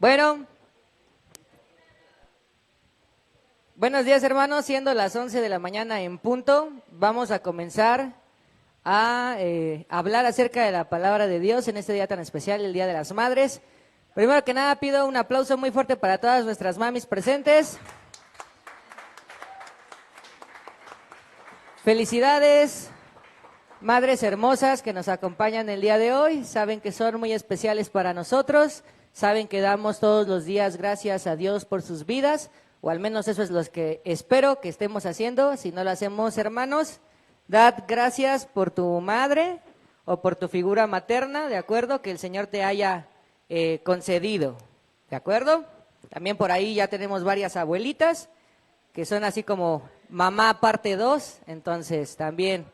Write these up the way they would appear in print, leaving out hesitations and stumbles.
Bueno, buenos días hermanos, siendo las 11 de la mañana en punto, vamos a comenzar a hablar acerca de la palabra de Dios en este día tan especial, el Día de las Madres. Primero que nada pido un aplauso muy fuerte para todas nuestras mamis presentes. Felicidades, madres hermosas que nos acompañan el día de hoy, saben que son muy especiales para nosotros, saben que damos todos los días gracias a Dios por sus vidas, o al menos eso es lo que espero que estemos haciendo. Si no lo hacemos, hermanos, dad gracias por tu madre o por tu figura materna, ¿de acuerdo? Que el Señor te haya concedido, ¿de acuerdo? También por ahí ya tenemos varias abuelitas que son así como mamá parte 2, entonces también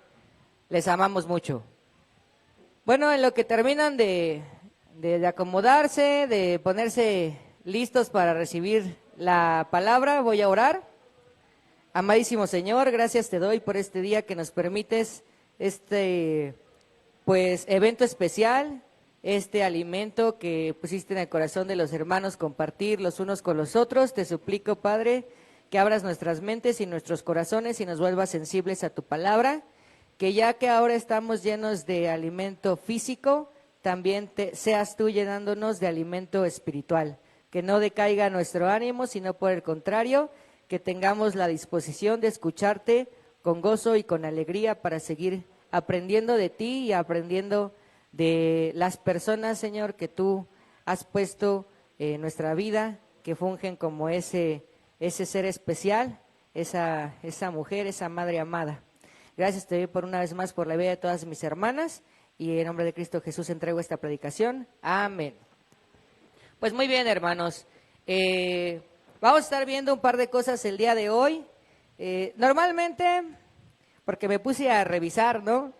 les amamos mucho. Bueno, en lo que terminan de acomodarse, de ponerse listos para recibir la palabra, voy a orar. Amadísimo Señor, gracias te doy por este día que nos permites pues evento especial, este alimento que pusiste en el corazón de los hermanos, compartir los unos con los otros. Te suplico, Padre, que abras nuestras mentes y nuestros corazones y nos vuelvas sensibles a tu palabra, que ya que ahora estamos llenos de alimento físico, también seas tú llenándonos de alimento espiritual, que no decaiga nuestro ánimo, sino por el contrario, que tengamos la disposición de escucharte con gozo y con alegría para seguir aprendiendo de ti y aprendiendo de las personas, Señor, que tú has puesto en nuestra vida, que fungen como ese ser especial, esa mujer, esa madre amada. Gracias te doy por una vez más por la vida de todas mis hermanas, y en nombre de Cristo Jesús entrego esta predicación. Amén. Pues muy bien, hermanos, vamos a estar viendo un par de cosas el día de hoy. Normalmente, porque me puse a revisar, ¿no?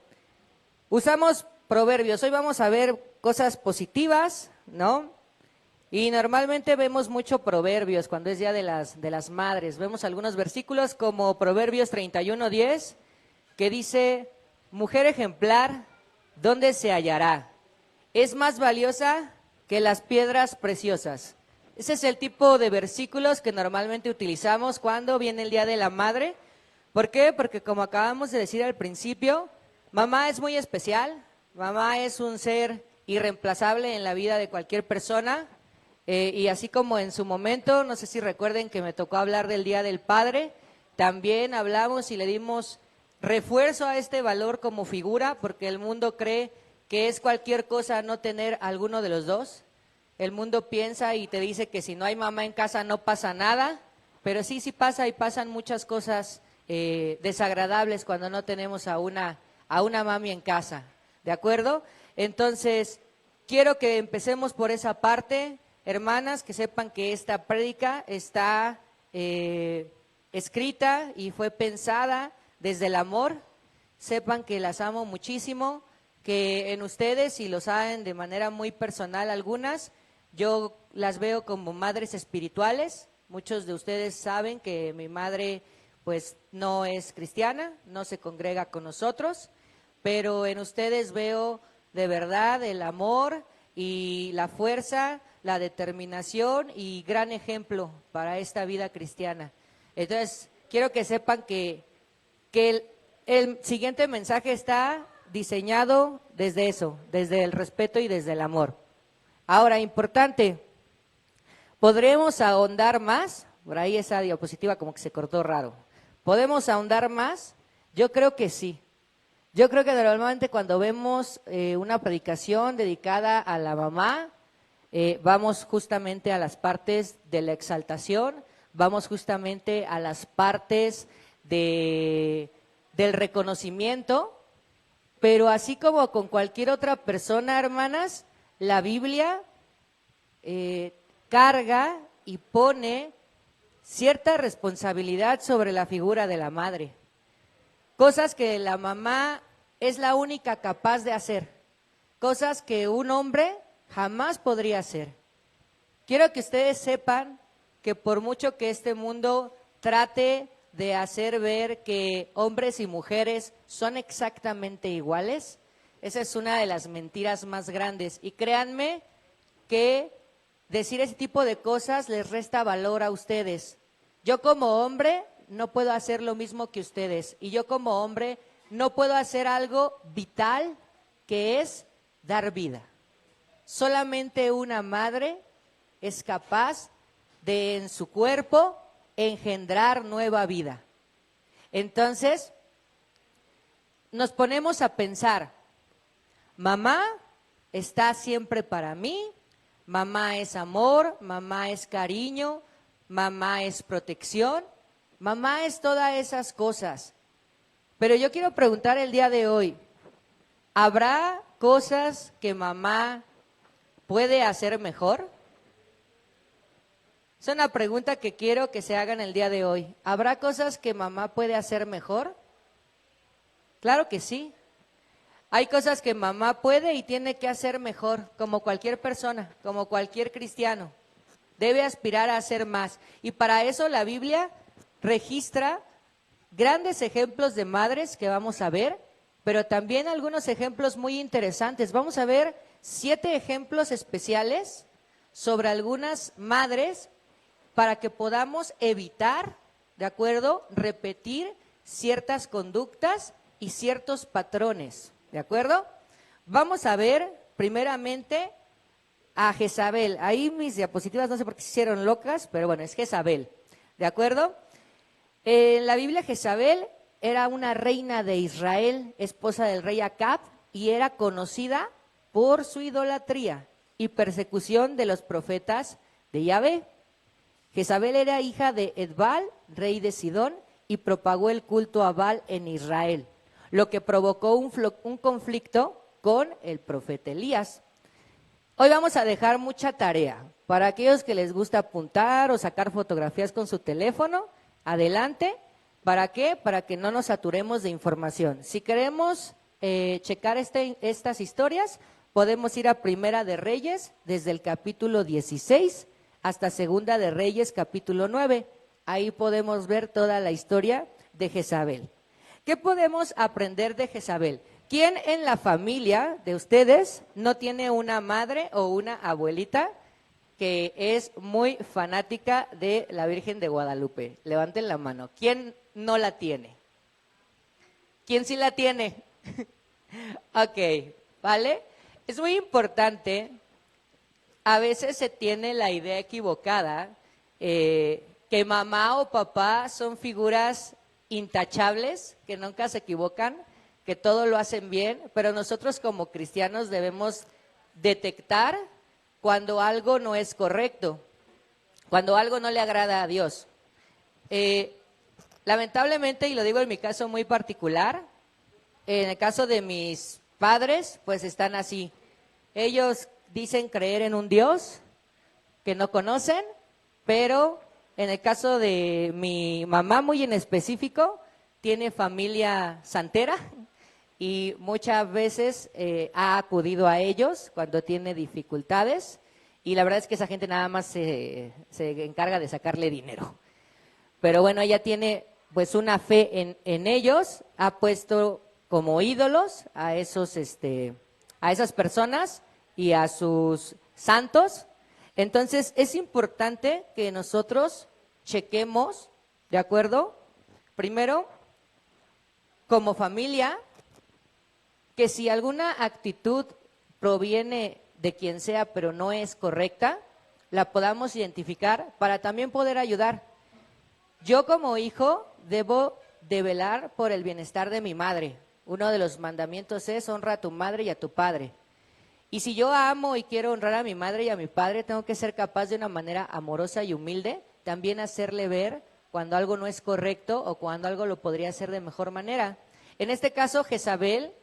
Usamos proverbios. Hoy vamos a ver cosas positivas, ¿no? Y normalmente vemos mucho proverbios cuando es Día de las Madres. Vemos algunos versículos como Proverbios 31:10, que dice: mujer ejemplar, ¿dónde se hallará? Es más valiosa que las piedras preciosas. Ese es el tipo de versículos que normalmente utilizamos cuando viene el Día de la Madre. ¿Por qué? Porque como acabamos de decir al principio, mamá es muy especial. Mamá es un ser irreemplazable en la vida de cualquier persona. Y así como en su momento, no sé si recuerden que me tocó hablar del Día del Padre, también hablamos y le dimos refuerzo a este valor como figura, porque el mundo cree que es cualquier cosa no tener alguno de los dos. El mundo piensa y te dice que si no hay mamá en casa no pasa nada, pero sí pasa, y pasan muchas cosas desagradables cuando no tenemos a una mami en casa, ¿de acuerdo? Entonces, quiero que empecemos por esa parte. Hermanas, que sepan que esta prédica está escrita y fue pensada desde el amor. Sepan que las amo muchísimo, que en ustedes, y lo saben de manera muy personal algunas, yo las veo como madres espirituales. Muchos de ustedes saben que mi madre pues no es cristiana, no se congrega con nosotros, pero en ustedes veo de verdad el amor y la fuerza, la determinación y gran ejemplo para esta vida cristiana. Entonces, quiero que sepan que el siguiente mensaje está diseñado desde eso, desde el respeto y desde el amor. Ahora, importante, ¿podremos ahondar más? Por ahí esa diapositiva como que se cortó raro. ¿Podemos ahondar más? Yo creo que sí. Yo creo que normalmente cuando vemos una predicación dedicada a la mamá, vamos justamente a las partes de la exaltación, vamos justamente a las partes del reconocimiento, pero así como con cualquier otra persona, hermanas, la Biblia carga y pone cierta responsabilidad sobre la figura de la madre. Cosas que la mamá es la única capaz de hacer, cosas que un hombre jamás podría hacer. Quiero que ustedes sepan que por mucho que este mundo trate de hacer ver que hombres y mujeres son exactamente iguales, esa es una de las mentiras más grandes. Y créanme que decir ese tipo de cosas les resta valor a ustedes. Yo como hombre no puedo hacer lo mismo que ustedes, y yo como hombre no puedo hacer algo vital que es dar vida. Solamente una madre es capaz de en su cuerpo engendrar nueva vida. Entonces, nos ponemos a pensar, mamá está siempre para mí, mamá es amor, mamá es cariño, mamá es protección, mamá es todas esas cosas. Pero yo quiero preguntar el día de hoy, ¿habrá cosas que mamá puede hacer mejor? Es una pregunta que quiero que se hagan el día de hoy. ¿Habrá cosas que mamá puede hacer mejor? Claro que sí. Hay cosas que mamá puede y tiene que hacer mejor, como cualquier persona, como cualquier cristiano. Debe aspirar a hacer más. Y para eso la Biblia registra grandes ejemplos de madres que vamos a ver, pero también algunos ejemplos muy interesantes. Vamos a ver 7 ejemplos especiales sobre algunas madres para que podamos evitar, ¿de acuerdo?, repetir ciertas conductas y ciertos patrones, ¿de acuerdo? Vamos a ver primeramente a Jezabel. Ahí mis diapositivas no sé por qué se hicieron locas, pero bueno, es Jezabel, ¿de acuerdo? En la Biblia Jezabel era una reina de Israel, esposa del rey Acab, y era conocida por su idolatría y persecución de los profetas de Yahvé. Jezabel era hija de Edbal, rey de Sidón, y propagó el culto a Baal en Israel, lo que provocó un conflicto con el profeta Elías. Hoy vamos a dejar mucha tarea. Para aquellos que les gusta apuntar o sacar fotografías con su teléfono, adelante. ¿Para qué? Para que no nos saturemos de información. Si queremos checar estas historias, podemos ir a Primera de Reyes, desde el capítulo 16 hasta Segunda de Reyes, capítulo 9. Ahí podemos ver toda la historia de Jezabel. ¿Qué podemos aprender de Jezabel? ¿Quién en la familia de ustedes no tiene una madre o una abuelita que es muy fanática de la Virgen de Guadalupe? Levanten la mano. ¿Quién no la tiene? ¿Quién sí la tiene? Ok, ¿vale? Es muy importante. A veces se tiene la idea equivocada que mamá o papá son figuras intachables, que nunca se equivocan, que todo lo hacen bien, pero nosotros como cristianos debemos detectar cuando algo no es correcto, cuando algo no le agrada a Dios. Lamentablemente, y lo digo en mi caso muy particular, en el caso de mis padres, pues están así. Ellos dicen creer en un Dios que no conocen, pero en el caso de mi mamá muy en específico, tiene familia santera y muchas veces ha acudido a ellos cuando tiene dificultades, y la verdad es que esa gente nada más se encarga de sacarle dinero. Pero bueno, ella tiene pues una fe en ellos, ha puesto como ídolos a esas personas y a sus santos. Entonces es importante que nosotros chequemos, ¿de acuerdo? Primero, como familia, que si alguna actitud proviene de quien sea, pero no es correcta, la podamos identificar para también poder ayudar. Yo como hijo debo de velar por el bienestar de mi madre. Uno de los mandamientos es honra a tu madre y a tu padre. Y si yo amo y quiero honrar a mi madre y a mi padre, tengo que ser capaz de una manera amorosa y humilde también hacerle ver cuando algo no es correcto o cuando algo lo podría hacer de mejor manera. En este caso, Jezabel,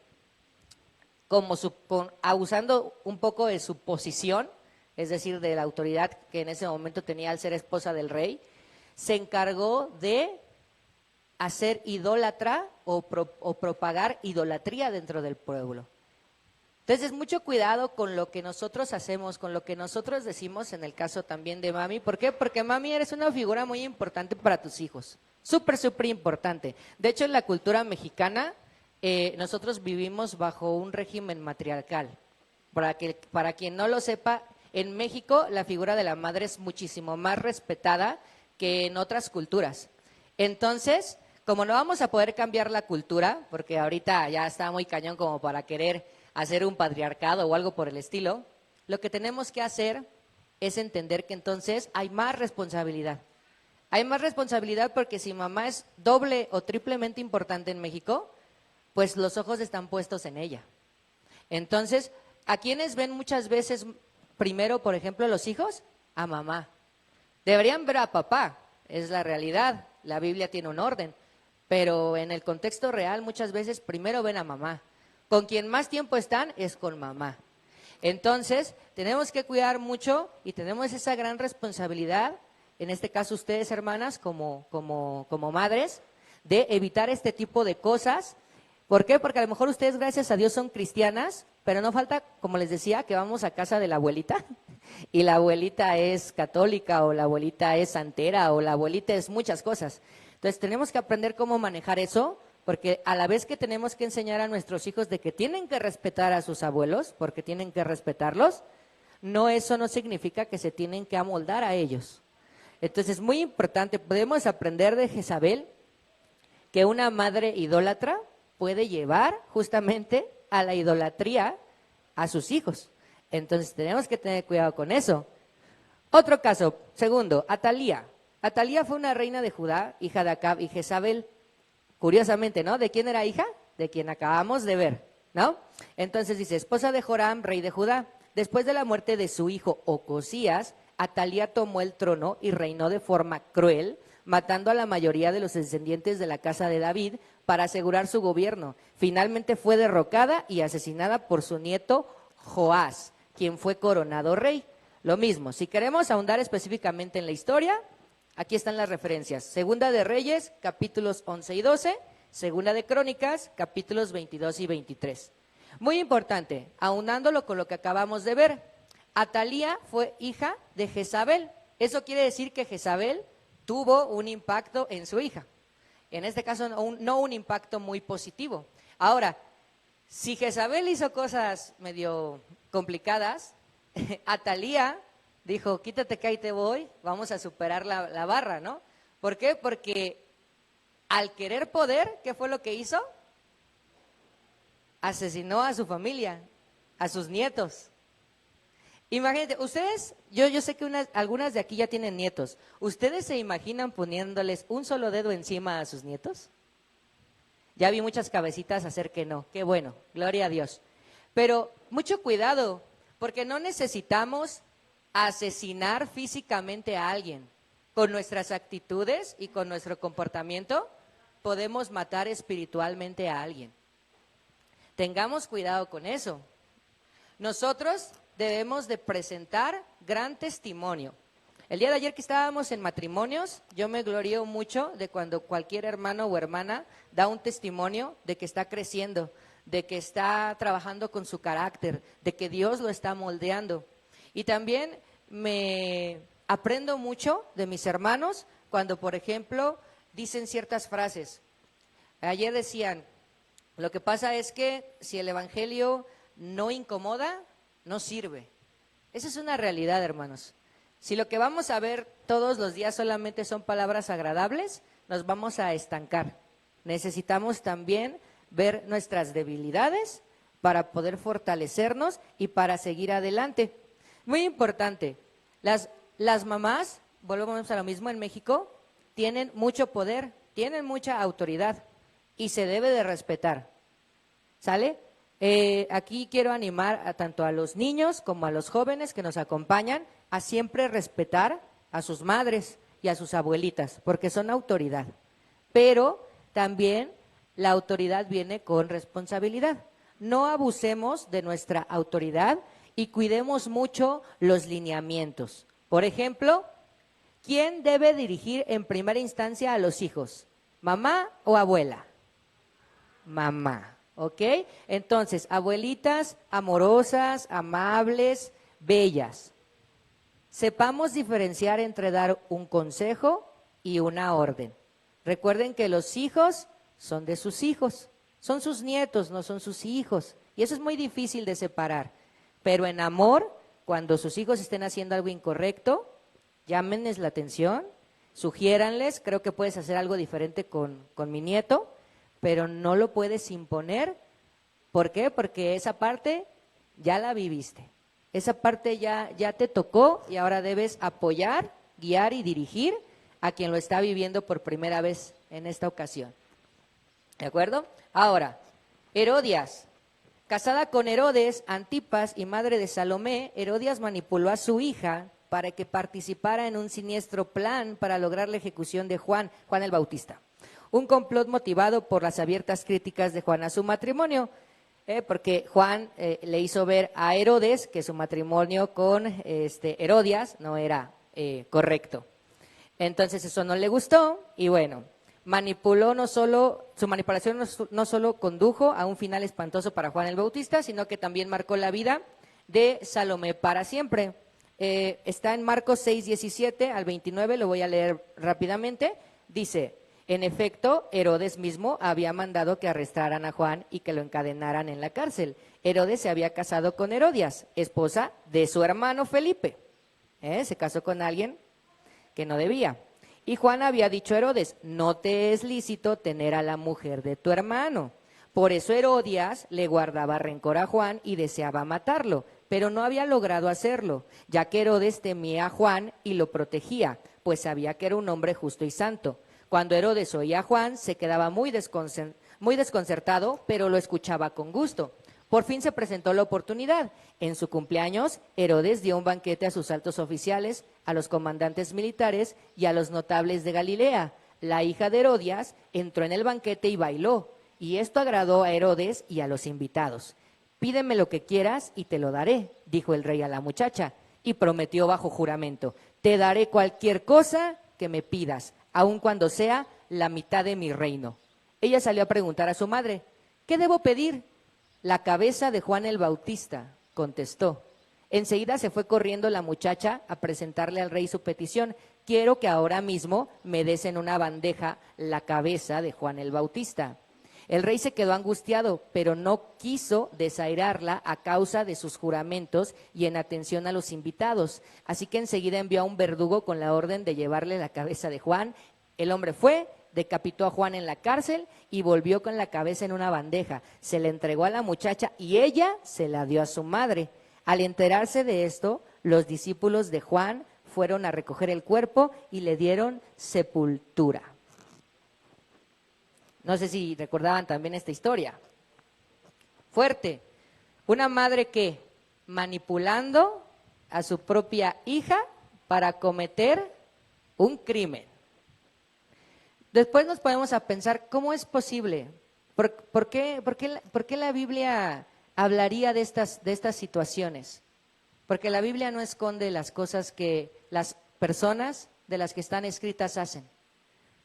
abusando un poco de su posición, es decir, de la autoridad que en ese momento tenía al ser esposa del rey, se encargó de hacer idólatra o propagar idolatría dentro del pueblo. Entonces, mucho cuidado con lo que nosotros hacemos, con lo que nosotros decimos, en el caso también de mami. ¿Por qué? Porque mami eres una figura muy importante para tus hijos, súper importante. De hecho, en la cultura mexicana, nosotros vivimos bajo un régimen matriarcal. Para quien no lo sepa, En México la figura de la madre es muchísimo más respetada que en otras culturas. Entonces, como no vamos a poder cambiar la cultura, porque ahorita ya está muy cañón como para querer hacer un patriarcado o algo por el estilo, lo que tenemos que hacer es entender que entonces hay más responsabilidad. Hay más responsabilidad porque si mamá es doble o triplemente importante en México, pues los ojos están puestos en ella. Entonces, ¿a quiénes ven muchas veces primero, por ejemplo, los hijos? A mamá. Deberían ver a papá, es la realidad. La Biblia tiene un orden, pero en el contexto real muchas veces primero ven a mamá. Con quien más tiempo están es con mamá. Entonces, tenemos que cuidar mucho y tenemos esa gran responsabilidad, en este caso ustedes hermanas como madres, de evitar este tipo de cosas. ¿Por qué? Porque a lo mejor ustedes, gracias a Dios, son cristianas, pero no falta, como les decía, que vamos a casa de la abuelita y la abuelita es católica o la abuelita es santera o la abuelita es muchas cosas. Entonces tenemos que aprender cómo manejar eso, porque a la vez que tenemos que enseñar a nuestros hijos de que tienen que respetar a sus abuelos, porque tienen que respetarlos, eso no significa que se tienen que amoldar a ellos. Entonces es muy importante, podemos aprender de Jezabel que una madre idólatra puede llevar justamente a la idolatría a sus hijos. Entonces tenemos que tener cuidado con eso. Otro caso, segundo, Atalía. Atalía fue una reina de Judá, hija de Acab y Jezabel. Curiosamente, ¿no? ¿De quién era hija? De quien acabamos de ver, ¿no? Entonces dice, esposa de Joram, rey de Judá. Después de la muerte de su hijo Ocosías, Atalía tomó el trono y reinó de forma cruel, matando a la mayoría de los descendientes de la casa de David para asegurar su gobierno. Finalmente fue derrocada y asesinada por su nieto Joás, quien fue coronado rey. Lo mismo, si queremos ahondar específicamente en la historia, aquí están las referencias. Segunda de Reyes, capítulos 11 y 12. Segunda de Crónicas, capítulos 22 y 23. Muy importante, aunándolo con lo que acabamos de ver. Atalía fue hija de Jezabel. Eso quiere decir que Jezabel tuvo un impacto en su hija. En este caso, no un impacto muy positivo. Ahora, si Jezabel hizo cosas medio complicadas, Atalía dijo, quítate que ahí te voy, vamos a superar la barra, ¿no? ¿Por qué? Porque al querer poder, ¿qué fue lo que hizo? Asesinó a su familia, a sus nietos. Imagínate, ustedes, yo sé que algunas de aquí ya tienen nietos. ¿Ustedes se imaginan poniéndoles un solo dedo encima a sus nietos? Ya vi muchas cabecitas hacer que no. Qué bueno, gloria a Dios. Pero mucho cuidado, porque no necesitamos asesinar físicamente a alguien. Con nuestras actitudes y con nuestro comportamiento podemos matar espiritualmente a alguien. Tengamos cuidado con eso. Nosotros debemos de presentar gran testimonio. El día de ayer que estábamos en matrimonios, yo me glorío mucho de cuando cualquier hermano o hermana da un testimonio de que está creciendo, de que está trabajando con su carácter, de que Dios lo está moldeando. Y también me aprendo mucho de mis hermanos cuando, por ejemplo, dicen ciertas frases. Ayer decían, lo que pasa es que si el evangelio no incomoda, no sirve. Esa es una realidad, hermanos. Si lo que vamos a ver todos los días solamente son palabras agradables, nos vamos a estancar. Necesitamos también ver nuestras debilidades para poder fortalecernos y para seguir adelante. Muy importante, las mamás, volvemos a lo mismo en México, tienen mucho poder, tienen mucha autoridad y se debe de respetar. ¿Sale? Aquí quiero animar tanto a los niños como a los jóvenes que nos acompañan a siempre respetar a sus madres y a sus abuelitas, porque son autoridad. Pero también la autoridad viene con responsabilidad. No abusemos de nuestra autoridad y cuidemos mucho los lineamientos. Por ejemplo, ¿quién debe dirigir en primera instancia a los hijos? ¿Mamá o abuela? Mamá. ¿Ok? Entonces, abuelitas amorosas, amables, bellas. Sepamos diferenciar entre dar un consejo y una orden. Recuerden que los hijos son de sus hijos, son sus nietos, no son sus hijos. Y eso es muy difícil de separar. Pero en amor cuando sus hijos estén haciendo algo incorrecto, llámenles la atención, sugiéranles, creo que puedes hacer algo diferente con mi nieto, pero no lo puedes imponer. ¿Por qué? Porque esa parte ya la viviste, esa parte ya te tocó y ahora debes apoyar, guiar y dirigir a quien lo está viviendo por primera vez en esta ocasión. ¿De acuerdo? Ahora, Herodias. Casada con Herodes, Antipas y madre de Salomé, Herodias manipuló a su hija para que participara en un siniestro plan para lograr la ejecución de Juan el Bautista. Un complot motivado por las abiertas críticas de Juan a su matrimonio, porque Juan le hizo ver a Herodes que su matrimonio con Herodias no era correcto. Entonces eso no le gustó y bueno, su manipulación no solo condujo a un final espantoso para Juan el Bautista, sino que también marcó la vida de Salomé para siempre. Está en Marcos 6:17 al 29, lo voy a leer rápidamente. Dice: en efecto, Herodes mismo había mandado que arrestaran a Juan y que lo encadenaran en la cárcel. Herodes se había casado con Herodias, esposa de su hermano Felipe. Se casó con alguien que no debía. Y Juan había dicho a Herodes: no te es lícito tener a la mujer de tu hermano. Por eso Herodias le guardaba rencor a Juan y deseaba matarlo, pero no había logrado hacerlo, ya que Herodes temía a Juan y lo protegía, pues sabía que era un hombre justo y santo. Cuando Herodes oía a Juan, se quedaba muy desconcertado, pero lo escuchaba con gusto. Por fin se presentó la oportunidad. En su cumpleaños, Herodes dio un banquete a sus altos oficiales, a los comandantes militares y a los notables de Galilea. La hija de Herodias entró en el banquete y bailó, y esto agradó a Herodes y a los invitados. Pídeme lo que quieras y te lo daré, dijo el rey a la muchacha, y prometió bajo juramento: te daré cualquier cosa que me pidas, aun cuando sea la mitad de mi reino. Ella salió a preguntar a su madre: ¿qué debo pedir? La cabeza de Juan el Bautista, contestó. Enseguida se fue corriendo la muchacha a presentarle al rey su petición: quiero que ahora mismo me des en una bandeja la cabeza de Juan el Bautista. El rey se quedó angustiado, pero no quiso desairarla a causa de sus juramentos y en atención a los invitados. Así que enseguida envió a un verdugo con la orden de llevarle la cabeza de Juan. El hombre fue, decapitó a Juan en la cárcel y volvió con la cabeza en una bandeja. Se la entregó a la muchacha y ella se la dio a su madre. Al enterarse de esto, los discípulos de Juan fueron a recoger el cuerpo y le dieron sepultura. No sé si recordaban también esta historia. Fuerte. Una madre que manipulando a su propia hija para cometer un crimen. Después nos ponemos a pensar, ¿cómo es posible? ¿Por qué la Biblia hablaría de estas situaciones? Porque la Biblia no esconde las cosas que las personas de las que están escritas hacen.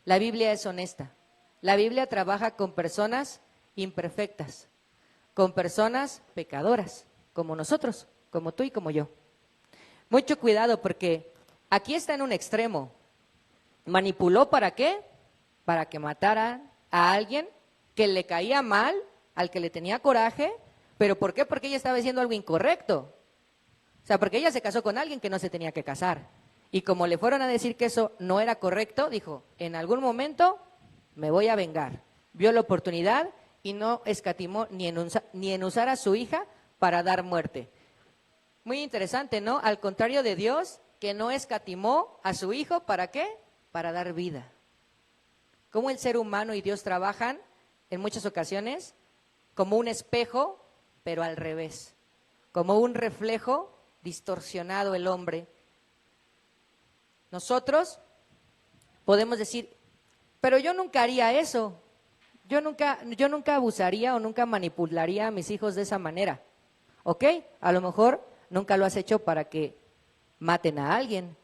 La Biblia es honesta. La Biblia trabaja con personas imperfectas, con personas pecadoras, como nosotros, como tú y como yo. Mucho cuidado, porque aquí está en un extremo. ¿Manipuló para qué? Para que matara a alguien que le caía mal, al que le tenía coraje. ¿Pero por qué? Porque ella estaba haciendo algo incorrecto. O sea, porque ella se casó con alguien que no se tenía que casar. Y como le fueron a decir que eso no era correcto, dijo: en algún momento me voy a vengar. Vio la oportunidad y no escatimó ni en usar a su hija para dar muerte. Muy interesante, ¿no? Al contrario de Dios, que no escatimó a su hijo, ¿para qué? Para dar vida. Cómo el ser humano y Dios trabajan en muchas ocasiones como un espejo, pero al revés. Como un reflejo distorsionado el hombre. Nosotros podemos decir: pero yo nunca haría eso. Yo nunca abusaría o nunca manipularía a mis hijos de esa manera. ¿Ok? A lo mejor nunca lo has hecho para que maten a alguien.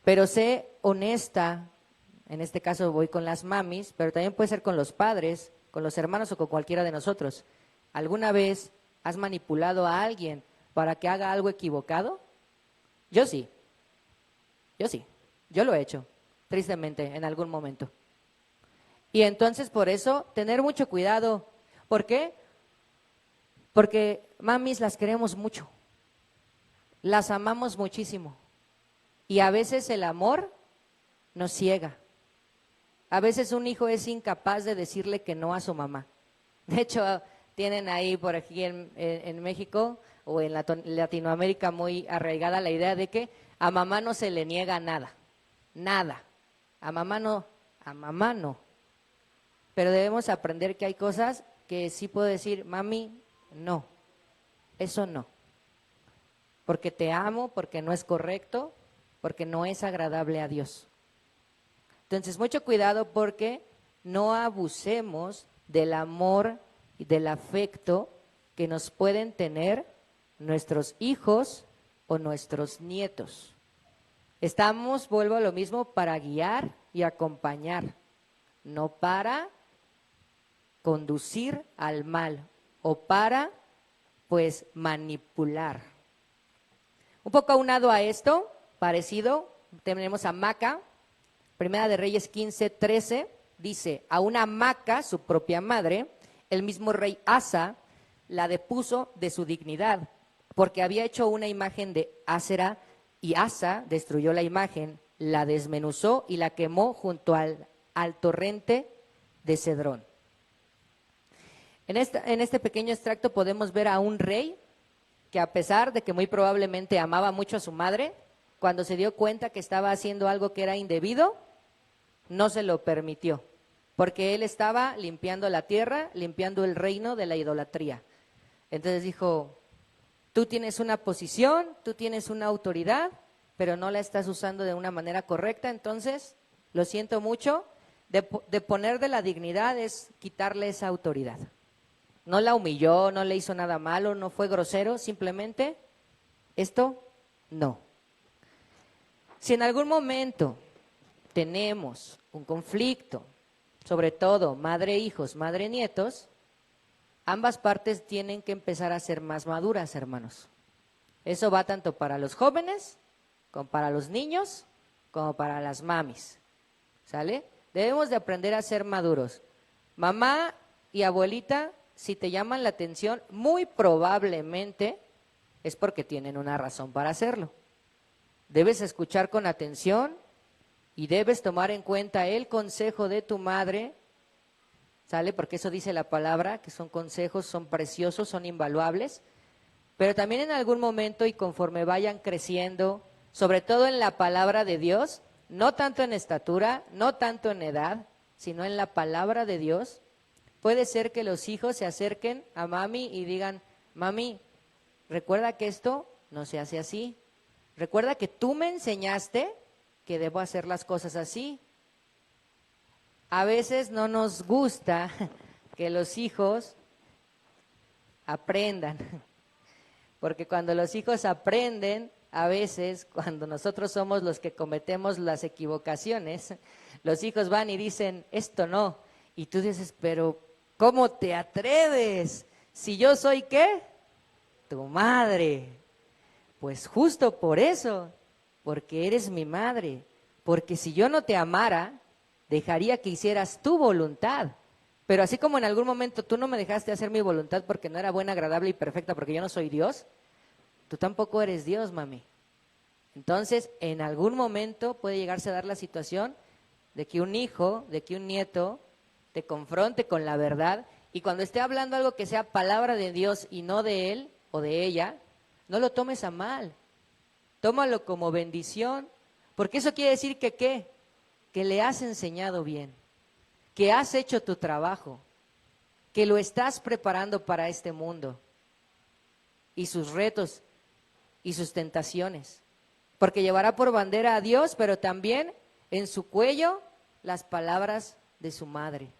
Pero sé honesta. En este caso voy con las mamis, pero también puede ser con los padres, con los hermanos o con cualquiera de nosotros. ¿Alguna vez has manipulado a alguien para que haga algo equivocado? Yo sí. Yo lo he hecho, tristemente, en algún momento. Y entonces por eso, tener mucho cuidado. ¿Por qué? Porque mamis las queremos mucho. las amamos muchísimo. Y a veces el amor nos ciega. A veces un hijo es incapaz de decirle que no a su mamá. De hecho, tienen ahí por aquí en México o en Latinoamérica muy arraigada la idea de que a mamá no se le niega nada, nada. A mamá no. Pero debemos aprender que hay cosas que sí puedo decir, mami, no, eso no. Porque te amo, porque no es correcto, porque no es agradable a Dios. Entonces, mucho cuidado porque no abusemos del amor y del afecto que nos pueden tener nuestros hijos o nuestros nietos. Estamos, vuelvo a lo mismo, para guiar y acompañar, no para conducir al mal o para, pues, manipular. Un poco aunado a esto, parecido, tenemos a Maca. Primera de Reyes 15:13 dice, a una Maca, su propia madre, el mismo rey Asa la depuso de su dignidad, porque había hecho una imagen de Ásera, y Asa destruyó la imagen, la desmenuzó y la quemó junto al torrente de Cedrón. En este pequeño extracto podemos ver a un rey que, a pesar de que muy probablemente amaba mucho a su madre, cuando se dio cuenta que estaba haciendo algo que era indebido, no se lo permitió, porque él estaba limpiando la tierra, limpiando el reino de la idolatría. Entonces dijo, tú tienes una posición, tú tienes una autoridad, pero no la estás usando de una manera correcta, entonces, lo siento mucho, de poner de la dignidad es quitarle esa autoridad. No la humilló, no le hizo nada malo, no fue grosero, simplemente esto no. Si en algún momento tenemos un conflicto, sobre todo madre-hijos, madre-nietos, ambas partes tienen que empezar a ser más maduras, hermanos. Eso va tanto para los jóvenes, como para los niños, como para las mamis, ¿sale? Debemos de aprender a ser maduros. Mamá y abuelita, si te llaman la atención, muy probablemente es porque tienen una razón para hacerlo. Debes escuchar con atención y debes tomar en cuenta el consejo de tu madre, ¿sale? Porque eso dice la palabra, que son consejos, son preciosos, son invaluables, pero también en algún momento y conforme vayan creciendo, sobre todo en la palabra de Dios, no tanto en estatura, no tanto en edad, sino en la palabra de Dios, puede ser que los hijos se acerquen a mami y digan, mami, recuerda que esto no se hace así, recuerda que tú me enseñaste que debo hacer las cosas así. A veces no nos gusta que los hijos aprendan, porque cuando los hijos aprenden, a veces cuando nosotros somos los que cometemos las equivocaciones, los hijos van y dicen, esto no, y tú dices, pero ¿cómo te atreves? Si yo soy, ¿qué? Tu madre. Pues justo por eso, porque eres mi madre, porque si yo no te amara, dejaría que hicieras tu voluntad. Pero así como en algún momento tú no me dejaste hacer mi voluntad porque no era buena, agradable y perfecta, porque yo no soy Dios, tú tampoco eres Dios, mami. Entonces, en algún momento puede llegarse a dar la situación de que un hijo, de que un nieto te confronte con la verdad, y cuando esté hablando algo que sea palabra de Dios y no de él o de ella, no lo tomes a mal, tómalo como bendición, porque eso quiere decir que ¿qué? Que le has enseñado bien, que has hecho tu trabajo, que lo estás preparando para este mundo y sus retos y sus tentaciones, porque llevará por bandera a Dios, pero también en su cuello las palabras de su madre.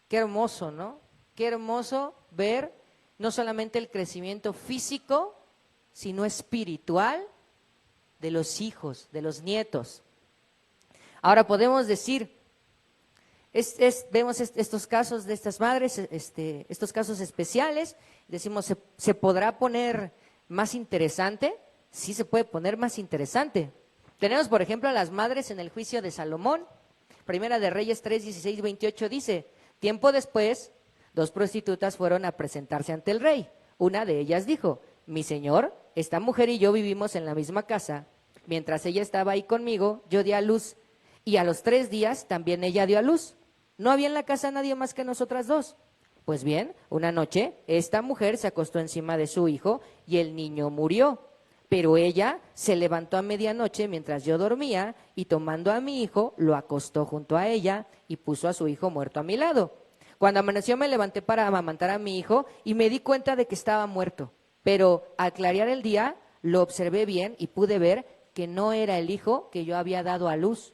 Qué hermoso, ¿no? Qué hermoso ver no solamente el crecimiento físico, sino espiritual de los hijos, de los nietos. Ahora podemos decir, vemos estos casos de estas madres, estos casos especiales, decimos, ¿se podrá poner más interesante? Sí se puede poner más interesante. Tenemos, por ejemplo, a las madres en el juicio de Salomón. Primera de Reyes 3, 16, 28 dice, tiempo después, 2 prostitutas fueron a presentarse ante el rey. Una de ellas dijo, mi señor, esta mujer y yo vivimos en la misma casa. Mientras ella estaba ahí conmigo, yo di a luz y a los 3 días también ella dio a luz. No había en la casa nadie más que nosotras dos. Pues bien, una noche esta mujer se acostó encima de su hijo y el niño murió. Pero ella se levantó a medianoche mientras yo dormía y tomando a mi hijo, lo acostó junto a ella y puso a su hijo muerto a mi lado. Cuando amaneció me levanté para amamantar a mi hijo y me di cuenta de que estaba muerto. Pero al clarear el día, lo observé bien y pude ver que no era el hijo que yo había dado a luz.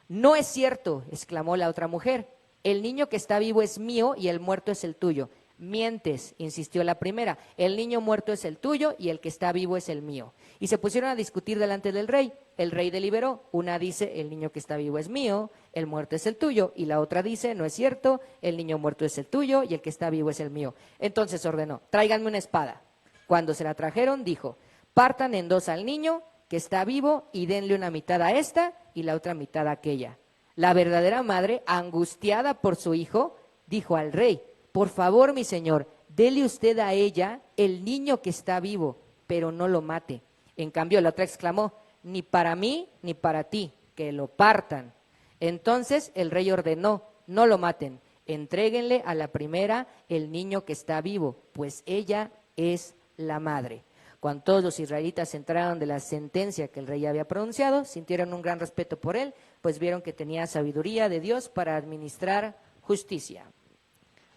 No es cierto, exclamó la otra mujer. El niño que está vivo es mío y el muerto es el tuyo. Mientes, insistió la primera. El niño muerto es el tuyo y el que está vivo es el mío. Y se pusieron a discutir delante del rey. El rey deliberó. Una dice, el niño que está vivo es mío, el muerto es el tuyo. Y la otra dice, no es cierto, el niño muerto es el tuyo y el que está vivo es el mío. Entonces ordenó, tráiganme una espada. Cuando se la trajeron, dijo, partan en 2 al niño que está vivo y denle una mitad a esta y la otra mitad a aquella. La verdadera madre, angustiada por su hijo, dijo al rey, por favor, mi señor, dele usted a ella el niño que está vivo, pero no lo mate. En cambio, la otra exclamó, ni para mí ni para ti, que lo partan. Entonces el rey ordenó, no lo maten, entréguenle a la primera el niño que está vivo, pues ella es la madre. Cuando todos los israelitas se enteraron de la sentencia que el rey había pronunciado, sintieron un gran respeto por él, pues vieron que tenía sabiduría de Dios para administrar justicia.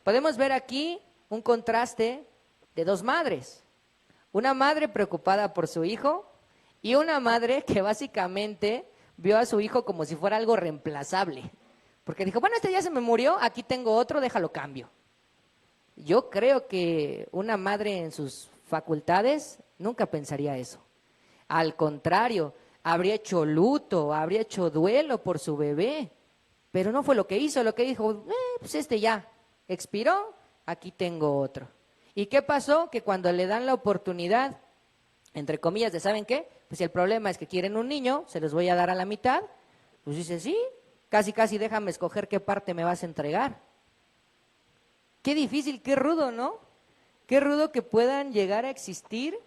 Podemos ver aquí un contraste de 2 madres. Una madre preocupada por su hijo y una madre que básicamente vio a su hijo como si fuera algo reemplazable. Porque dijo, bueno, este ya se me murió, aquí tengo otro, déjalo cambio. Yo creo que una madre en sus facultades nunca pensaría eso. Al contrario, habría hecho luto, habría hecho duelo por su bebé. Pero no fue lo que hizo, lo que dijo, pues este ya expiró, aquí tengo otro. ¿Y qué pasó? Que cuando le dan la oportunidad, entre comillas, de ¿saben qué? Pues si el problema es que quieren un niño, se los voy a dar a la mitad, pues dice, sí, casi déjame escoger qué parte me vas a entregar. Qué difícil, qué rudo, ¿no? Qué rudo que puedan llegar a existir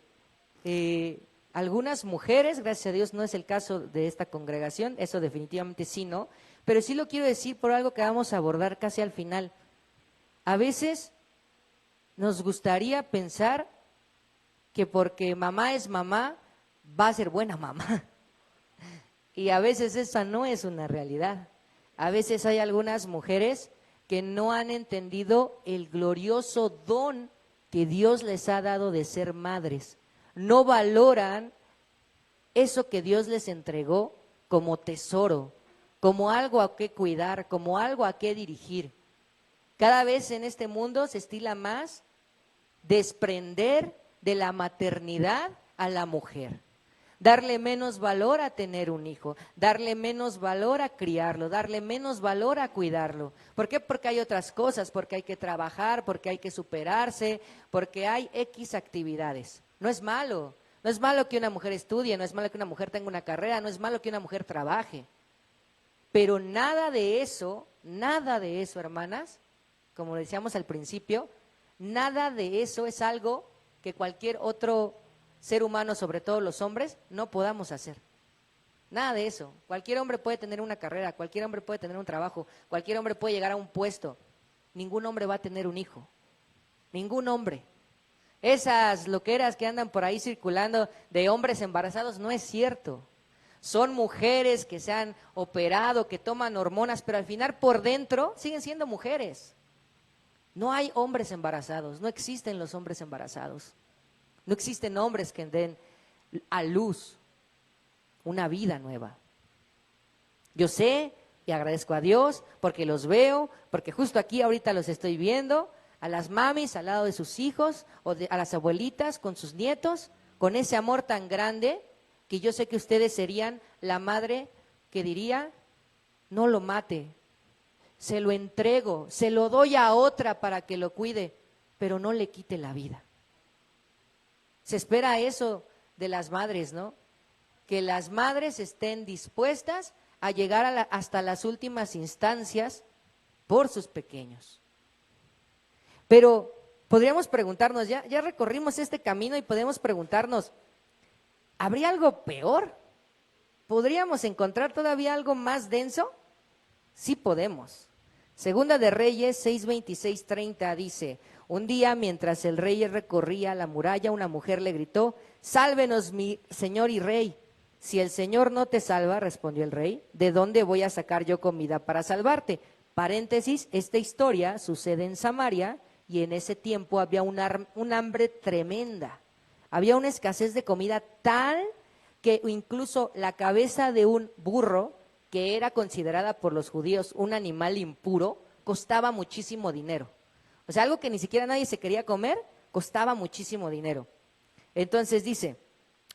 algunas mujeres, gracias a Dios no es el caso de esta congregación, eso definitivamente sí no, pero sí lo quiero decir por algo que vamos a abordar casi al final. A veces nos gustaría pensar que porque mamá es mamá, va a ser buena mamá. Y a veces esa no es una realidad. A veces hay algunas mujeres que no han entendido el glorioso don que Dios les ha dado de ser madres. No valoran eso que Dios les entregó como tesoro, como algo a qué cuidar, como algo a qué dirigir. Cada vez en este mundo se estila más desprender de la maternidad a la mujer. Darle menos valor a tener un hijo, darle menos valor a criarlo, darle menos valor a cuidarlo. ¿Por qué? Porque hay otras cosas, porque hay que trabajar, porque hay que superarse, porque hay X actividades. No es malo, no es malo que una mujer estudie, no es malo que una mujer tenga una carrera, no es malo que una mujer trabaje. Pero nada de eso, hermanas, como decíamos al principio, nada de eso es algo que cualquier otro ser humano, sobre todo los hombres, no podamos hacer. Nada de eso. Cualquier hombre puede tener una carrera, cualquier hombre puede tener un trabajo, cualquier hombre puede llegar a un puesto. Ningún hombre va a tener un hijo. Ningún hombre. Esas loqueras que andan por ahí circulando de hombres embarazados, no es cierto. Son mujeres que se han operado, que toman hormonas, pero al final por dentro siguen siendo mujeres. No hay hombres embarazados, no existen los hombres embarazados. No existen hombres que den a luz una vida nueva. Yo sé y agradezco a Dios porque los veo, porque justo aquí ahorita los estoy viendo, a las mamis al lado de sus hijos o a las abuelitas con sus nietos, con ese amor tan grande que yo sé que ustedes serían la madre que diría, no lo mate, se lo entrego, se lo doy a otra para que lo cuide, pero no le quite la vida. Se espera eso de las madres, ¿no? Que las madres estén dispuestas a llegar hasta las últimas instancias por sus pequeños. Pero podríamos preguntarnos, ya recorrimos este camino y podemos preguntarnos, ¿habría algo peor? ¿Podríamos encontrar todavía algo más denso? Sí podemos. Segunda de Reyes 6:26-30 dice, un día mientras el rey recorría la muralla, una mujer le gritó, sálvenos mi señor y rey. Si el Señor no te salva, respondió el rey, ¿de dónde voy a sacar yo comida para salvarte? Paréntesis, esta historia sucede en Samaria y en ese tiempo había un hambre tremenda. Había una escasez de comida tal que incluso la cabeza de un burro, que era considerada por los judíos un animal impuro, costaba muchísimo dinero. O sea, algo que ni siquiera nadie se quería comer, costaba muchísimo dinero. Entonces dice,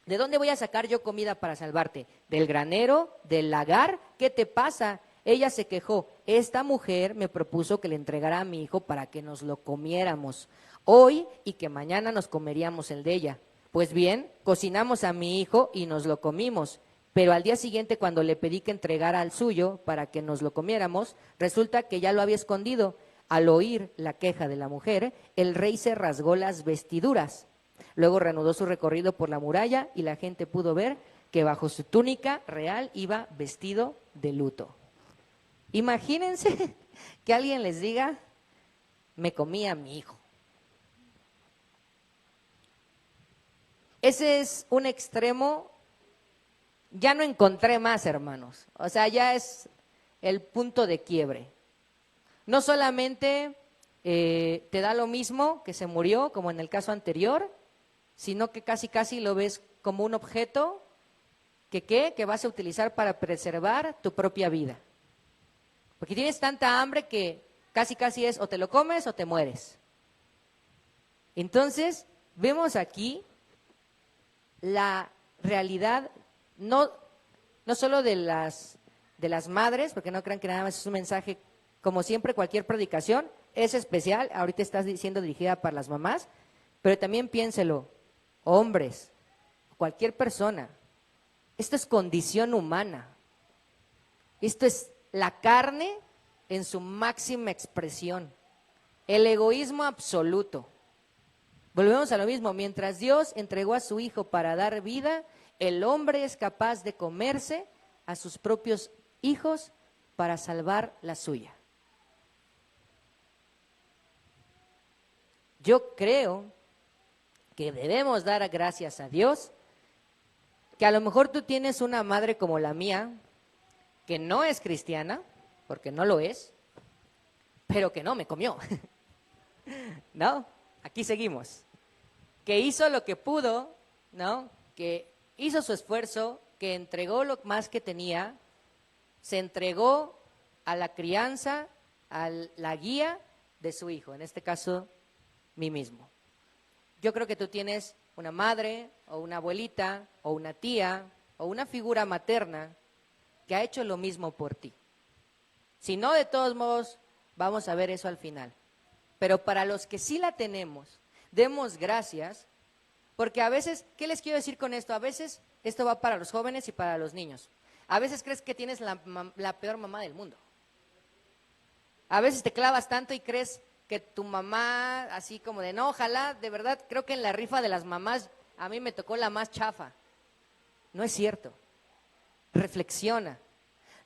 ¿de dónde voy a sacar yo comida para salvarte? ¿Del granero? ¿Del lagar? ¿Qué te pasa? Ella se quejó, esta mujer me propuso que le entregara a mi hijo para que nos lo comiéramos hoy y que mañana nos comeríamos el de ella. Pues bien, cocinamos a mi hijo y nos lo comimos, pero al día siguiente cuando le pedí que entregara al suyo para que nos lo comiéramos, resulta que ya lo había escondido. Al oír la queja de la mujer, el rey se rasgó las vestiduras. Luego reanudó su recorrido por la muralla y la gente pudo ver que bajo su túnica real iba vestido de luto. Imagínense que alguien les diga, me comí a mi hijo. Ese es un extremo, ya no encontré más, hermanos. O sea, ya es el punto de quiebre. No solamente te da lo mismo que se murió, como en el caso anterior, sino que casi lo ves como un objeto que vas a utilizar para preservar tu propia vida. Porque tienes tanta hambre que casi es o te lo comes o te mueres. Entonces, vemos aquí la realidad, no solo de las madres, porque no crean que nada más es un mensaje, como siempre cualquier predicación es especial, ahorita está siendo dirigida para las mamás, pero también piénselo, hombres, cualquier persona, esto es condición humana, esto es la carne en su máxima expresión, el egoísmo absoluto. Volvemos a lo mismo, mientras Dios entregó a su Hijo para dar vida, el hombre es capaz de comerse a sus propios hijos para salvar la suya. Yo creo que debemos dar gracias a Dios, que a lo mejor tú tienes una madre como la mía, que no es cristiana, porque no lo es, pero que no me comió. ¿No? Aquí seguimos. Que hizo lo que pudo, ¿no? Que hizo su esfuerzo, que entregó lo más que tenía, se entregó a la crianza, a la guía de su hijo, en este caso, mí mismo. Yo creo que tú tienes una madre, o una abuelita, o una tía, o una figura materna que ha hecho lo mismo por ti. Si no, de todos modos, vamos a ver eso al final. Pero para los que sí la tenemos, demos gracias, porque a veces, ¿qué les quiero decir con esto? A veces esto va para los jóvenes y para los niños. A veces crees que tienes la peor mamá del mundo. A veces te clavas tanto y crees que tu mamá, así como de, no, ojalá, de verdad, creo que en la rifa de las mamás, a mí me tocó la más chafa. No es cierto. Reflexiona.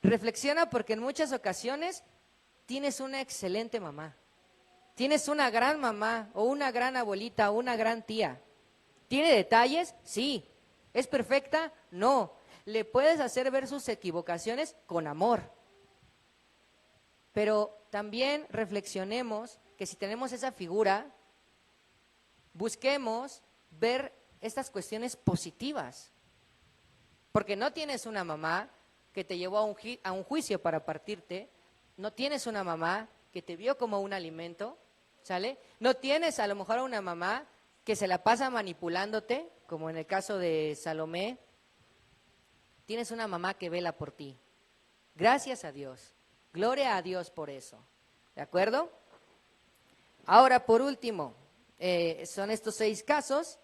Reflexiona porque en muchas ocasiones tienes una excelente mamá. Tienes una gran mamá, o una gran abuelita, o una gran tía. ¿Tiene detalles? Sí. ¿Es perfecta? No. Le puedes hacer ver sus equivocaciones con amor. Pero también reflexionemos que si tenemos esa figura, busquemos ver estas cuestiones positivas. Porque no tienes una mamá que te llevó a un juicio para partirte, no tienes una mamá que te vio como un alimento, ¿sale? No tienes a lo mejor a una mamá que se la pasa manipulándote, como en el caso de Salomé. Tienes una mamá que vela por ti. Gracias a Dios. Gloria a Dios por eso. ¿De acuerdo? Ahora, por último, son estos 6 casos.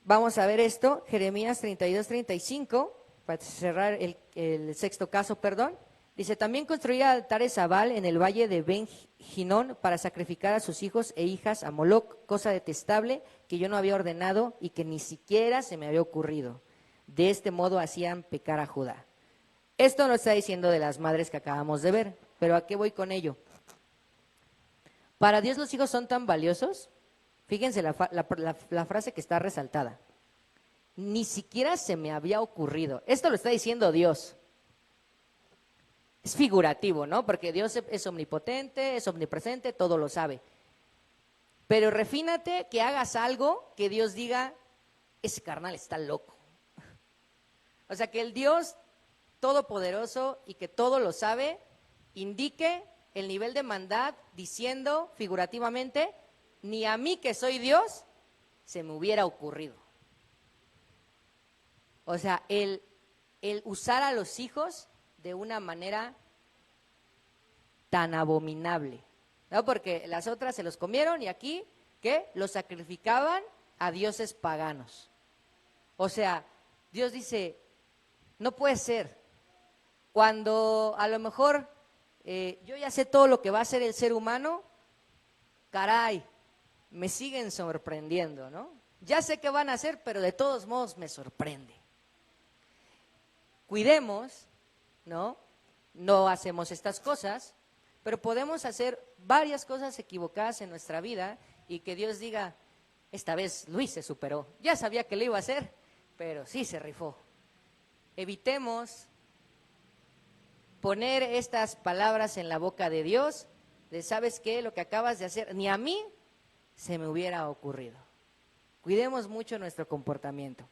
Vamos a ver esto, Jeremías 32-35, para cerrar el 6º caso, perdón. Dice, también construía altares a Baal en el valle de Ben Hinón para sacrificar a sus hijos e hijas a Moloc, cosa detestable que yo no había ordenado y que ni siquiera se me había ocurrido. De este modo hacían pecar a Judá. Esto no está diciendo de las madres que acabamos de ver, pero ¿a qué voy con ello? Para Dios los hijos son tan valiosos. Fíjense la frase que está resaltada. Ni siquiera se me había ocurrido. Esto lo está diciendo Dios. Es figurativo, ¿no? Porque Dios es omnipotente, es omnipresente, todo lo sabe. Pero refínate que hagas algo que Dios diga, ese carnal está loco. O sea, que el Dios todopoderoso y que todo lo sabe, indique el nivel de maldad diciendo figurativamente, ni a mí que soy Dios, se me hubiera ocurrido. O sea, el usar a los hijos de una manera tan abominable, ¿no? Porque las otras se los comieron y aquí, ¿qué? Los sacrificaban a dioses paganos. O sea, Dios dice, no puede ser. Cuando a lo mejor yo ya sé todo lo que va a hacer el ser humano, caray, me siguen sorprendiendo, ¿no? Ya sé qué van a hacer, pero de todos modos me sorprende. Cuidemos, ¿no? No hacemos estas cosas, pero podemos hacer varias cosas equivocadas en nuestra vida y que Dios diga, esta vez Luis se superó. Ya sabía que lo iba a hacer, pero sí se rifó. Evitemos poner estas palabras en la boca de Dios, de ¿sabes qué? Lo que acabas de hacer, ni a mí se me hubiera ocurrido. Cuidemos mucho nuestro comportamiento.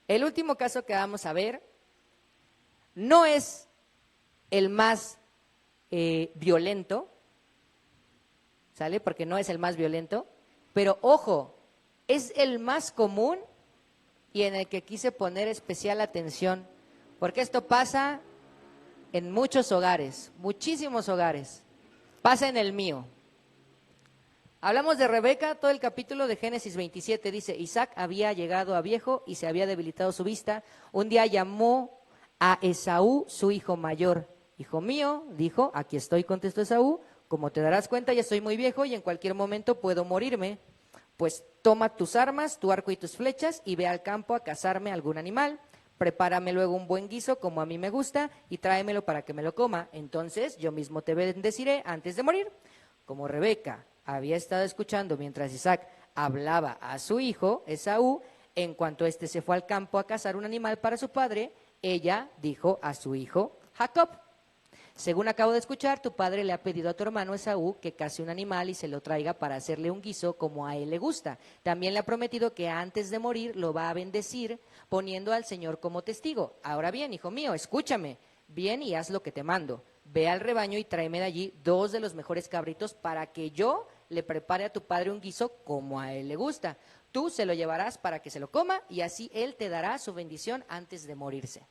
El último caso que vamos a ver no es el más violento, ¿sale? Porque no es el más violento, pero ojo, es el más común y en el que quise poner especial atención, porque esto pasa en muchos hogares, muchísimos hogares, pasa en el mío. Hablamos de Rebeca, todo el capítulo de Génesis 27 dice, Isaac había llegado a viejo y se había debilitado su vista. Un día llamó a Esaú, su hijo mayor. Hijo mío, dijo, aquí estoy, contestó Esaú, como te darás cuenta ya estoy muy viejo y en cualquier momento puedo morirme. Pues toma tus armas, tu arco y tus flechas y ve al campo a cazarme algún animal. Prepárame luego un buen guiso como a mí me gusta y tráemelo para que me lo coma. Entonces yo mismo te bendeciré antes de morir. Como Rebeca había estado escuchando mientras Isaac hablaba a su hijo, Esaú, en cuanto éste se fue al campo a cazar un animal para su padre, ella dijo a su hijo Jacob, según acabo de escuchar, tu padre le ha pedido a tu hermano Esaú que case un animal y se lo traiga para hacerle un guiso como a él le gusta. También le ha prometido que antes de morir lo va a bendecir poniendo al Señor como testigo. Ahora bien, hijo mío, escúchame bien y haz lo que te mando. Ve al rebaño y tráeme de allí 2 de los mejores cabritos para que yo le prepare a tu padre un guiso como a él le gusta. Tú se lo llevarás para que se lo coma y así él te dará su bendición antes de morirse.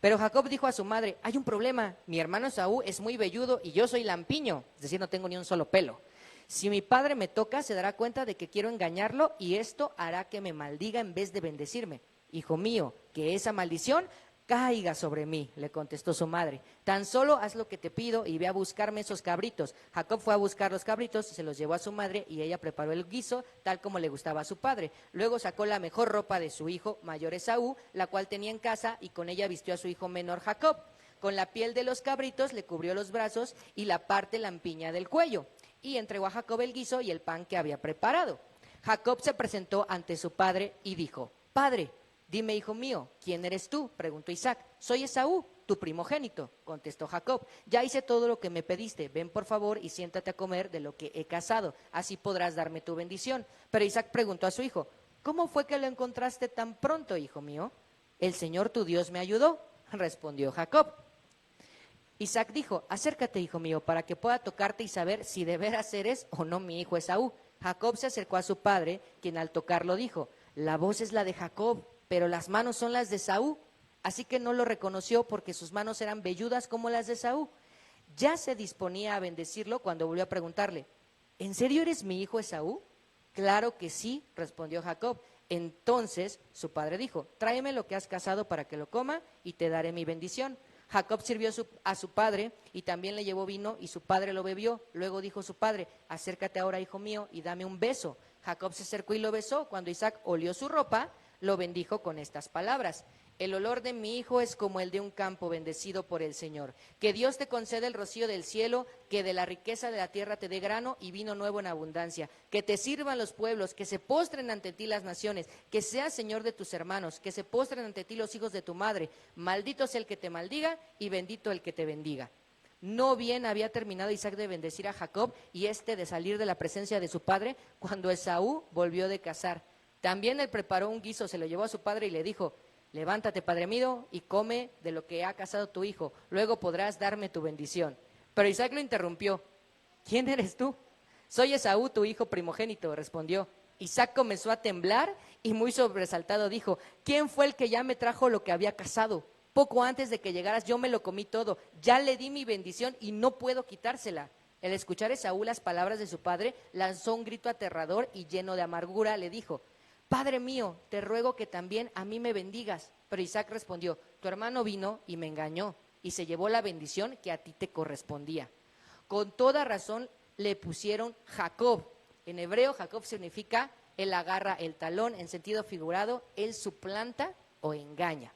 Pero Jacob dijo a su madre, hay un problema, mi hermano Esaú es muy velludo y yo soy lampiño, es decir, no tengo ni un solo pelo. Si mi padre me toca, se dará cuenta de que quiero engañarlo y esto hará que me maldiga en vez de bendecirme. Hijo mío, que esa maldición caiga sobre mí, le contestó su madre. Tan solo haz lo que te pido y ve a buscarme esos cabritos. Jacob fue a buscar los cabritos, se los llevó a su madre y ella preparó el guiso tal como le gustaba a su padre. Luego sacó la mejor ropa de su hijo mayor Esaú, la cual tenía en casa, y con ella vistió a su hijo menor Jacob. Con la piel de los cabritos le cubrió los brazos y la parte lampiña del cuello, y entregó a Jacob el guiso y el pan que había preparado. Jacob se presentó ante su padre y dijo, Padre, dime, hijo mío, ¿quién eres tú? Preguntó Isaac. Soy Esaú, tu primogénito, contestó Jacob. Ya hice todo lo que me pediste, ven por favor y siéntate a comer de lo que he cazado, así podrás darme tu bendición. Pero Isaac preguntó a su hijo, ¿cómo fue que lo encontraste tan pronto, hijo mío? El Señor tu Dios me ayudó, respondió Jacob. Isaac dijo, acércate, hijo mío, para que pueda tocarte y saber si de veras eres o no mi hijo Esaú. Jacob se acercó a su padre, quien al tocarlo dijo, la voz es la de Jacob, pero las manos son las de Esaú. Así que no lo reconoció porque sus manos eran velludas como las de Esaú. Ya se disponía a bendecirlo cuando volvió a preguntarle, ¿en serio eres mi hijo Esaú? Claro que sí, respondió Jacob. Entonces su padre dijo, tráeme lo que has cazado para que lo coma y te daré mi bendición. Jacob sirvió a su padre y también le llevó vino y su padre lo bebió. Luego dijo su padre, acércate ahora, hijo mío, y dame un beso. Jacob se acercó y lo besó. Cuando Isaac olió su ropa, lo bendijo con estas palabras: el olor de mi hijo es como el de un campo bendecido por el Señor. Que Dios te conceda el rocío del cielo, que de la riqueza de la tierra te dé grano y vino nuevo en abundancia. Que te sirvan los pueblos, que se postren ante ti las naciones, que seas Señor de tus hermanos, que se postren ante ti los hijos de tu madre. Maldito sea el que te maldiga y bendito el que te bendiga. No bien había terminado Isaac de bendecir a Jacob y de salir de la presencia de su padre, cuando Esaú volvió de cazar. También él preparó un guiso, se lo llevó a su padre y le dijo: levántate, padre mío, y come de lo que ha cazado tu hijo, luego podrás darme tu bendición. Pero Isaac lo interrumpió: ¿quién eres tú? Soy Esaú, tu hijo primogénito, respondió. Isaac comenzó a temblar y muy sobresaltado dijo: ¿quién fue el que ya me trajo lo que había cazado? Poco antes de que llegaras yo me lo comí todo, ya le di mi bendición y no puedo quitársela. Al escuchar Esaú las palabras de su padre, lanzó un grito aterrador y lleno de amargura le dijo: Padre mío, te ruego que también a mí me bendigas. Pero Isaac respondió: tu hermano vino y me engañó y se llevó la bendición que a ti te correspondía. Con toda razón le pusieron Jacob. En hebreo, Jacob significa él agarra el talón, en sentido figurado, él suplanta o engaña.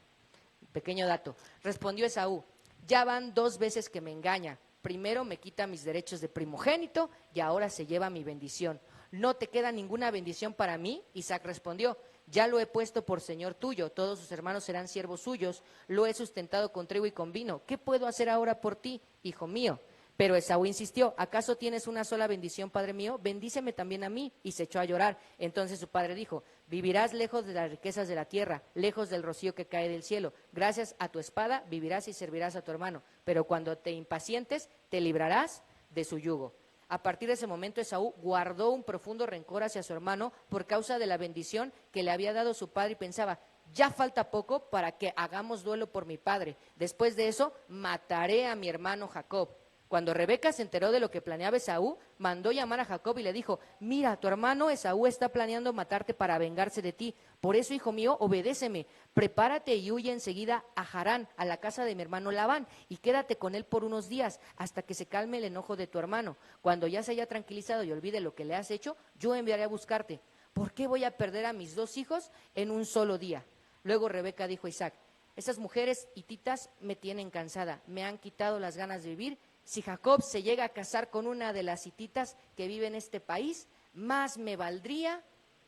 Pequeño dato. Respondió Esaú: ya van 2 veces que me engaña. Primero me quita mis derechos de primogénito y ahora se lleva mi bendición. ¿No te queda ninguna bendición para mí? Isaac respondió: ya lo he puesto por señor tuyo, todos sus hermanos serán siervos suyos, lo he sustentado con trigo y con vino. ¿Qué puedo hacer ahora por ti, hijo mío? Pero Esaú insistió: ¿acaso tienes una sola bendición, padre mío? Bendíceme también a mí. Y se echó a llorar. Entonces su padre dijo: vivirás lejos de las riquezas de la tierra, lejos del rocío que cae del cielo. Gracias a tu espada vivirás y servirás a tu hermano, pero cuando te impacientes te librarás de su yugo. A partir de ese momento Esaú guardó un profundo rencor hacia su hermano por causa de la bendición que le había dado su padre y pensaba: ya falta poco para que hagamos duelo por mi padre. Después de eso mataré a mi hermano Jacob. Cuando Rebeca se enteró de lo que planeaba Esaú, mandó llamar a Jacob y le dijo: mira, tu hermano Esaú está planeando matarte para vengarse de ti. Por eso, hijo mío, obedéceme. Prepárate y huye enseguida a Harán, a la casa de mi hermano Labán, y quédate con él por unos días hasta que se calme el enojo de tu hermano. Cuando ya se haya tranquilizado y olvide lo que le has hecho, yo enviaré a buscarte. ¿Por qué voy a perder a mis 2 hijos en un solo día? Luego Rebeca dijo a Isaac: esas mujeres hititas me tienen cansada, me han quitado las ganas de vivir. Si Jacob se llega a casar con una de las hititas que vive en este país, más me valdría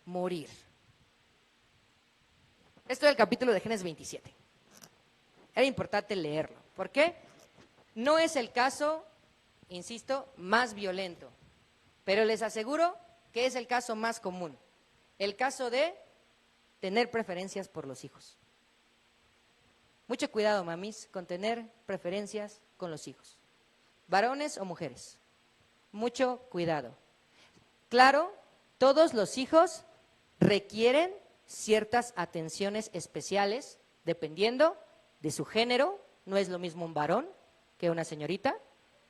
morir. Esto es el capítulo de Génesis 27. Era importante leerlo. ¿Por qué? No es el caso, insisto, más violento, pero les aseguro que es el caso más común. El caso de tener preferencias por los hijos. Mucho cuidado, mamis, con tener preferencias con los hijos. Varones o mujeres, mucho cuidado. Claro, todos los hijos requieren ciertas atenciones especiales dependiendo de su género. No es lo mismo un varón que una señorita,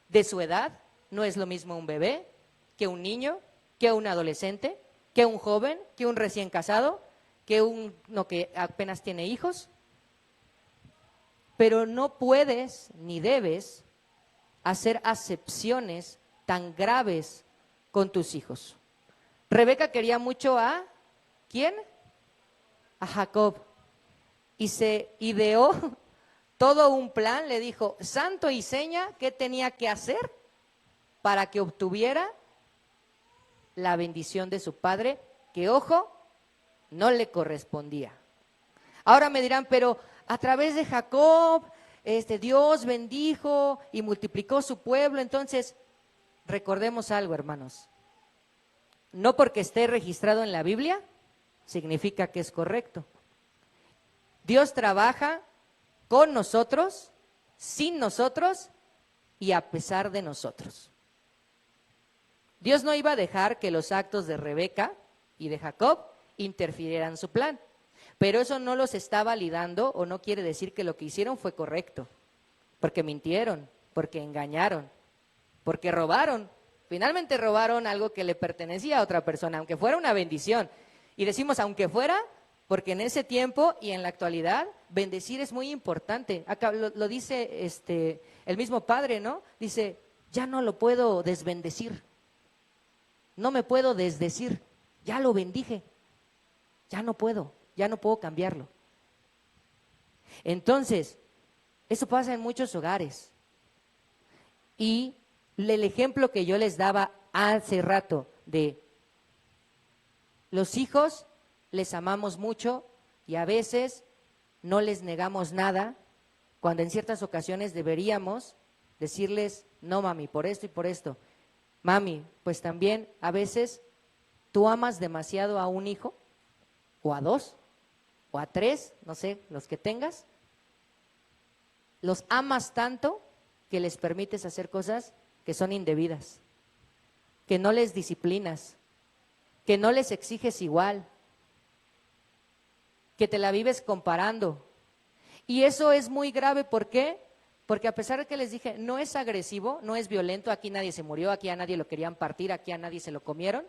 de su edad. No es lo mismo un bebé que un niño, que un adolescente, que un joven, que un recién casado, que uno que apenas tiene hijos. Pero no puedes ni debes hacer acepciones tan graves con tus hijos. Rebeca quería mucho a ¿quién? A Jacob. Y se ideó todo un plan, le dijo santo y seña qué tenía que hacer para que obtuviera la bendición de su padre, que ojo, no le correspondía. Ahora me dirán: pero a través de Jacob Dios bendijo y multiplicó su pueblo. Entonces, recordemos algo, hermanos. No porque esté registrado en la Biblia, significa que es correcto. Dios trabaja con nosotros, sin nosotros y a pesar de nosotros. Dios no iba a dejar que los actos de Rebeca y de Jacob interfirieran en su plan. Pero eso no los está validando o no quiere decir que lo que hicieron fue correcto. Porque mintieron, porque engañaron, porque robaron. Finalmente robaron algo que le pertenecía a otra persona, aunque fuera una bendición. Y decimos aunque fuera porque en ese tiempo y en la actualidad, bendecir es muy importante. Acá lo dice el mismo Padre, ¿no? Dice, ya no lo puedo desbendecir, no me puedo desdecir, ya lo bendije, ya no puedo cambiarlo. Entonces, eso pasa en muchos hogares. Y el ejemplo que yo les daba hace rato de los hijos, les amamos mucho y a veces no les negamos nada, cuando en ciertas ocasiones deberíamos decirles, no mami, por esto y por esto. Mami, pues también a veces tú amas demasiado a un hijo, o a dos, o a tres, no sé, los que tengas. Los amas tanto que les permites hacer cosas que son indebidas, que no les disciplinas, que no les exiges igual, que te la vives comparando. Y eso es muy grave, ¿por qué? Porque a pesar de que les dije, no es agresivo, no es violento, aquí nadie se murió, aquí a nadie lo querían partir, aquí a nadie se lo comieron.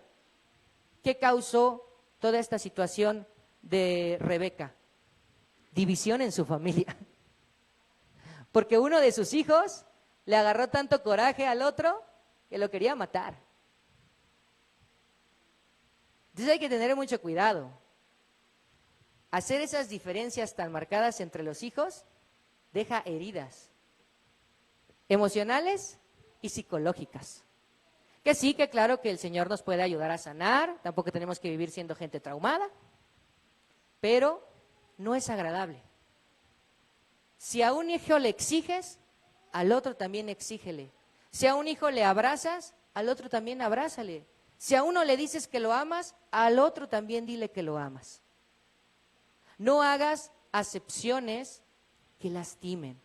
¿Qué causó toda esta situación de Rebeca? División en su familia. Porque uno de sus hijos le agarró tanto coraje al otro que lo quería matar. Entonces hay que tener mucho cuidado. Hacer esas diferencias tan marcadas entre los hijos deja heridas emocionales y psicológicas. Que sí, que claro que el Señor nos puede ayudar a sanar, tampoco tenemos que vivir siendo gente traumada, pero no es agradable. Si a un hijo le exiges, al otro también exígele. Si a un hijo le abrazas, al otro también abrázale. Si a uno le dices que lo amas, al otro también dile que lo amas. No hagas acepciones que lastimen.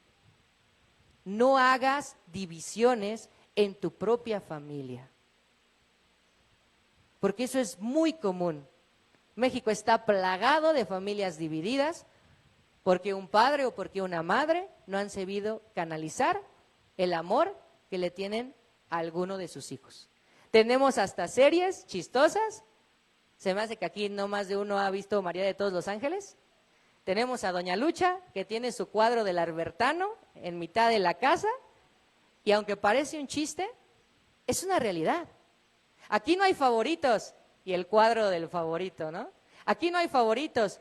No hagas divisiones en tu propia familia. Porque eso es muy común. México está plagado de familias divididas porque un padre o porque una madre no han sabido canalizar el amor que le tienen a alguno de sus hijos. Tenemos hasta series chistosas. Se me hace que aquí no más de uno ha visto María de todos los ángeles. Tenemos a Doña Lucha, que tiene su cuadro del Albertano en mitad de la casa, y aunque parece un chiste, es una realidad. Aquí no hay favoritos, y el cuadro del favorito, ¿no? Aquí no hay favoritos,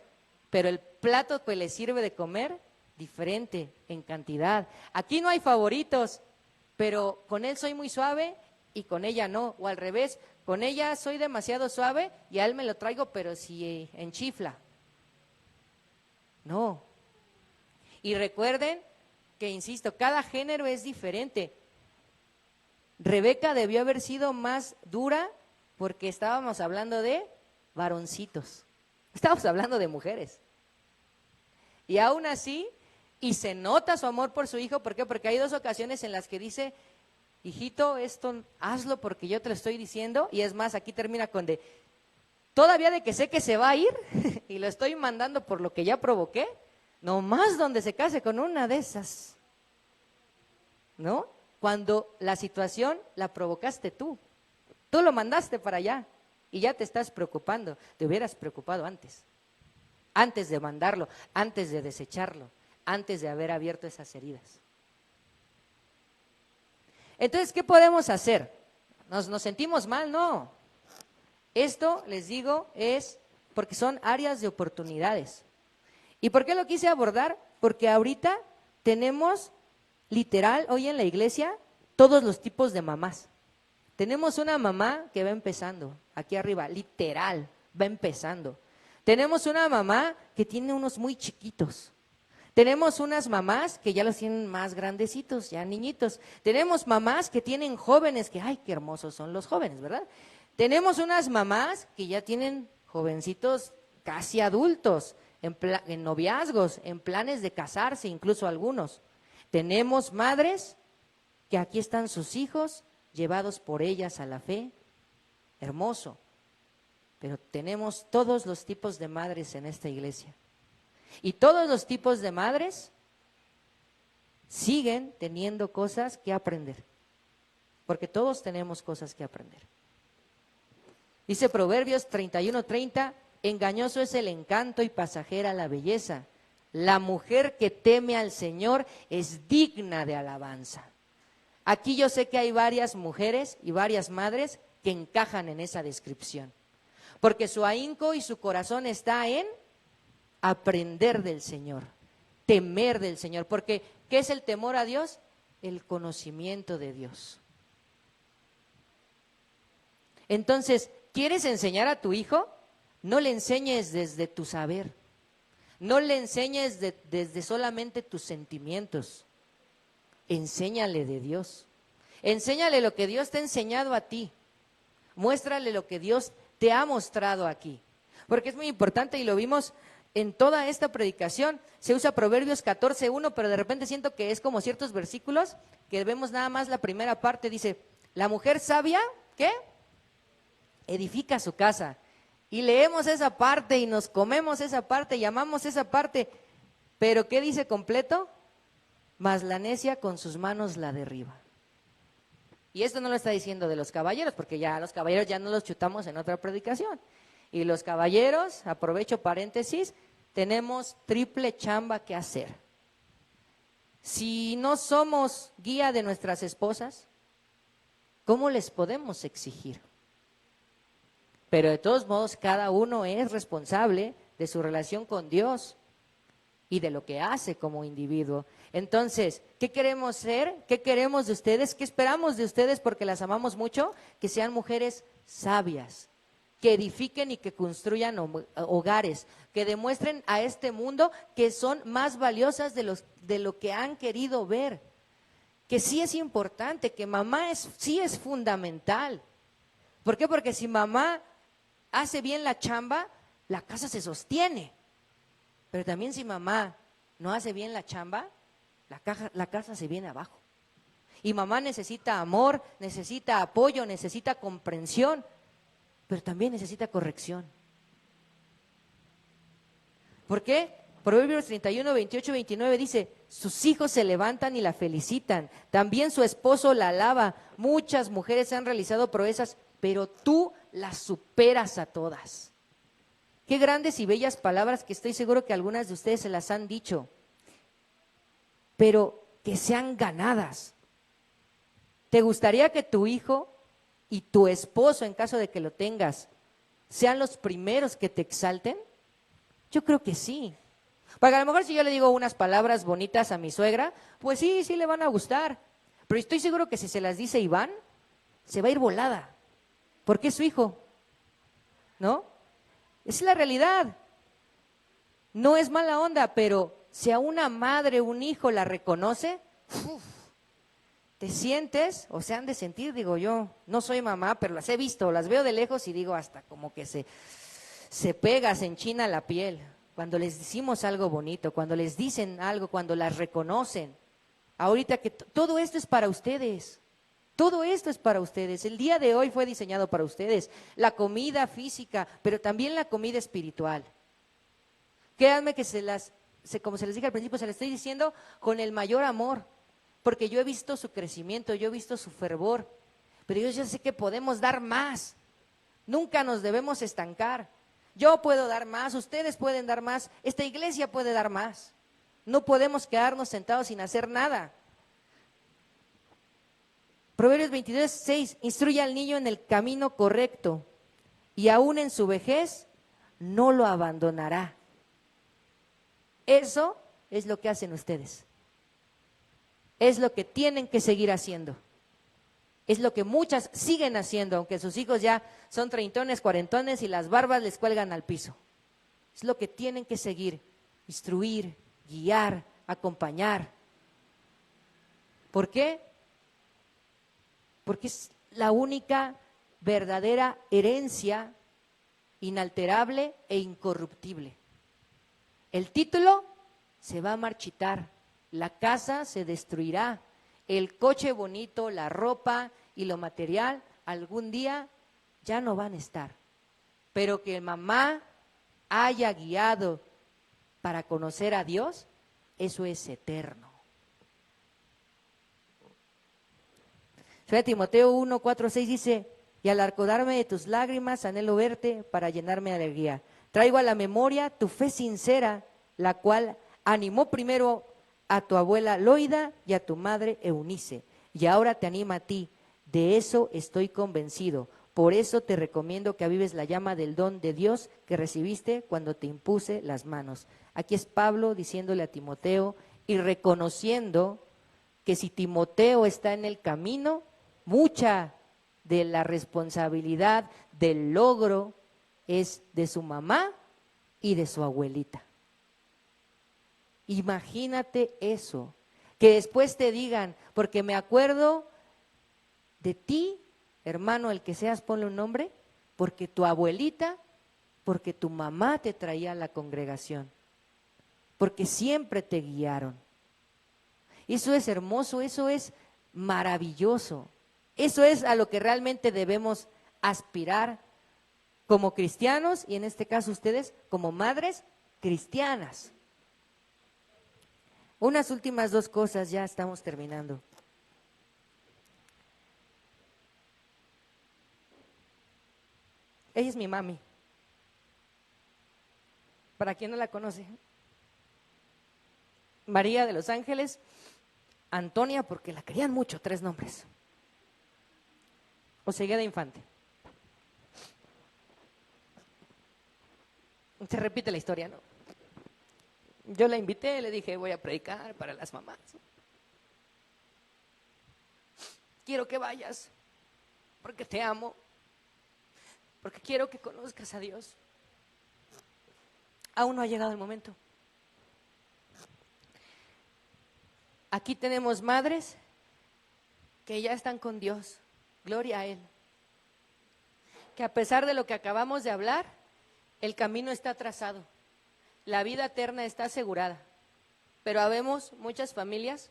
pero el plato que le sirve de comer, diferente en cantidad. Aquí no hay favoritos, pero con él soy muy suave y con ella no, o al revés, con ella soy demasiado suave y a él me lo traigo, pero si enchifla. No. Y recuerden que, insisto, cada género es diferente. Rebeca debió haber sido más dura porque estábamos hablando de varoncitos. Estábamos hablando de mujeres. Y aún así, y se nota su amor por su hijo, ¿por qué? Porque hay dos ocasiones en las que dice, hijito, esto hazlo porque yo te lo estoy diciendo, y es más, aquí termina con de, todavía de que sé que se va a ir y lo estoy mandando por lo que ya provoqué, nomás donde se case con una de esas, ¿no? Cuando la situación la provocaste tú lo mandaste para allá y ya te estás preocupando, te hubieras preocupado antes de mandarlo, antes de desecharlo, antes de haber abierto esas heridas. Entonces, ¿qué podemos hacer? ¿Nos sentimos mal? No. Esto, les digo, es porque son áreas de oportunidades. ¿Y por qué lo quise abordar? Porque ahorita tenemos, literal, hoy en la iglesia, todos los tipos de mamás. Tenemos una mamá que va empezando, aquí arriba, literal, va empezando. Tenemos una mamá que tiene unos muy chiquitos. Tenemos unas mamás que ya los tienen más grandecitos, ya niñitos. Tenemos mamás que tienen jóvenes, que ay, qué hermosos son los jóvenes, ¿verdad? Tenemos unas mamás que ya tienen jovencitos casi adultos, en noviazgos, en planes de casarse, incluso algunos. Tenemos madres que aquí están sus hijos, llevados por ellas a la fe, hermoso. Pero tenemos todos los tipos de madres en esta iglesia. Y todos los tipos de madres siguen teniendo cosas que aprender. Porque todos tenemos cosas que aprender. Dice Proverbios 31:30, engañoso es el encanto y pasajera la belleza. La mujer que teme al Señor es digna de alabanza. Aquí yo sé que hay varias mujeres y varias madres que encajan en esa descripción, porque su ahínco y su corazón está en aprender del Señor, temer del Señor, porque ¿qué es el temor a Dios? El conocimiento de Dios. Entonces, ¿quieres enseñar a tu hijo? No le enseñes desde tu saber, no le enseñes desde solamente tus sentimientos, enséñale de Dios, enséñale lo que Dios te ha enseñado a ti, muéstrale lo que Dios te ha mostrado aquí, porque es muy importante y lo vimos en toda esta predicación. Se usa Proverbios 14:1, pero de repente siento que es como ciertos versículos que vemos nada más la primera parte, dice, la mujer sabia, ¿qué? Edifica su casa. Y leemos esa parte y nos comemos esa parte y amamos esa parte, pero ¿qué dice completo? Mas la necia con sus manos la derriba. Y esto no lo está diciendo de los caballeros, porque ya los caballeros ya no los chutamos en otra predicación. Y los caballeros, aprovecho paréntesis, tenemos triple chamba que hacer. Si no somos guía de nuestras esposas, ¿cómo les podemos exigir? Pero de todos modos, cada uno es responsable de su relación con Dios y de lo que hace como individuo. Entonces, ¿qué queremos ser? ¿Qué queremos de ustedes? ¿Qué esperamos de ustedes? Porque las amamos mucho, que sean mujeres sabias, que edifiquen y que construyan hogares, que demuestren a este mundo que son más valiosas de lo que han querido ver, que sí es importante, que mamá sí es fundamental. ¿Por qué? Porque si mamá hace bien la chamba, la casa se sostiene. Pero también si mamá no hace bien la chamba, la casa se viene abajo. Y mamá necesita amor, necesita apoyo, necesita comprensión, pero también necesita corrección. ¿Por qué? Proverbios 31, 28, 29 dice, sus hijos se levantan y la felicitan, también su esposo la alaba. Muchas mujeres han realizado proezas, pero tú las superas a todas. Qué grandes y bellas palabras que estoy seguro que algunas de ustedes se las han dicho, pero que sean ganadas. ¿Te gustaría que tu hijo y tu esposo, en caso de que lo tengas, sean los primeros que te exalten? Yo creo que sí. Porque a lo mejor si yo le digo unas palabras bonitas a mi suegra, pues sí le van a gustar. Pero estoy seguro que si se las dice Iván, se va a ir volada. Porque es su hijo, ¿no? Esa es la realidad. No es mala onda, pero si a una madre, un hijo la reconoce, te sientes, o se han de sentir, digo yo, no soy mamá, pero las he visto, las veo de lejos y digo hasta como que se pega, se enchina la piel. Cuando les decimos algo bonito, cuando les dicen algo, cuando las reconocen. Ahorita que todo esto es para ustedes. Todo esto es para ustedes. El día de hoy fue diseñado para ustedes. La comida física, pero también la comida espiritual. Créanme que como se les dije al principio, se les estoy diciendo con el mayor amor, porque yo he visto su crecimiento, yo he visto su fervor, pero yo ya sé que podemos dar más. Nunca nos debemos estancar. Yo puedo dar más, ustedes pueden dar más, esta iglesia puede dar más. No podemos quedarnos sentados sin hacer nada. Proverbios 22:6, instruye al niño en el camino correcto y aún en su vejez no lo abandonará. Eso es lo que hacen ustedes. Es lo que tienen que seguir haciendo. Es lo que muchas siguen haciendo, aunque sus hijos ya son treintones, cuarentones y las barbas les cuelgan al piso. Es lo que tienen que seguir, instruir, guiar, acompañar. ¿Por qué? Porque es la única verdadera herencia inalterable e incorruptible. El título se va a marchitar, la casa se destruirá, el coche bonito, la ropa y lo material algún día ya no van a estar. Pero que mamá haya guiado para conocer a Dios, eso es eterno. Timoteo 1:4-6 dice, y al acordarme de tus lágrimas anhelo verte para llenarme de alegría. Traigo a la memoria tu fe sincera, la cual animó primero a tu abuela Loida y a tu madre Eunice, y ahora te anima a ti. De eso estoy convencido. Por eso te recomiendo que avives la llama del don de Dios que recibiste cuando te impuse las manos. Aquí es Pablo diciéndole a Timoteo y reconociendo que si Timoteo está en el camino, mucha de la responsabilidad del logro es de su mamá y de su abuelita. Imagínate eso, que después te digan, porque me acuerdo de ti, hermano, el que seas, ponle un nombre, porque tu abuelita, porque tu mamá te traía a la congregación, porque siempre te guiaron. Eso es hermoso, eso es maravilloso, eso es a lo que realmente debemos aspirar como cristianos y en este caso ustedes como madres cristianas. Unas últimas dos cosas, ya estamos terminando. Ella es mi mami. Para quien no la conoce, María de los Ángeles, Antonia, porque la querían mucho, 3 nombres. Osegueda Infante. Se repite la historia, ¿no? Yo la invité, le dije, voy a predicar para las mamás. Quiero que vayas, porque te amo, porque quiero que conozcas a Dios. Aún no ha llegado el momento. Aquí tenemos madres que ya están con Dios, gloria a Él. Que a pesar de lo que acabamos de hablar, el camino está trazado, la vida eterna está asegurada. Pero habemos muchas familias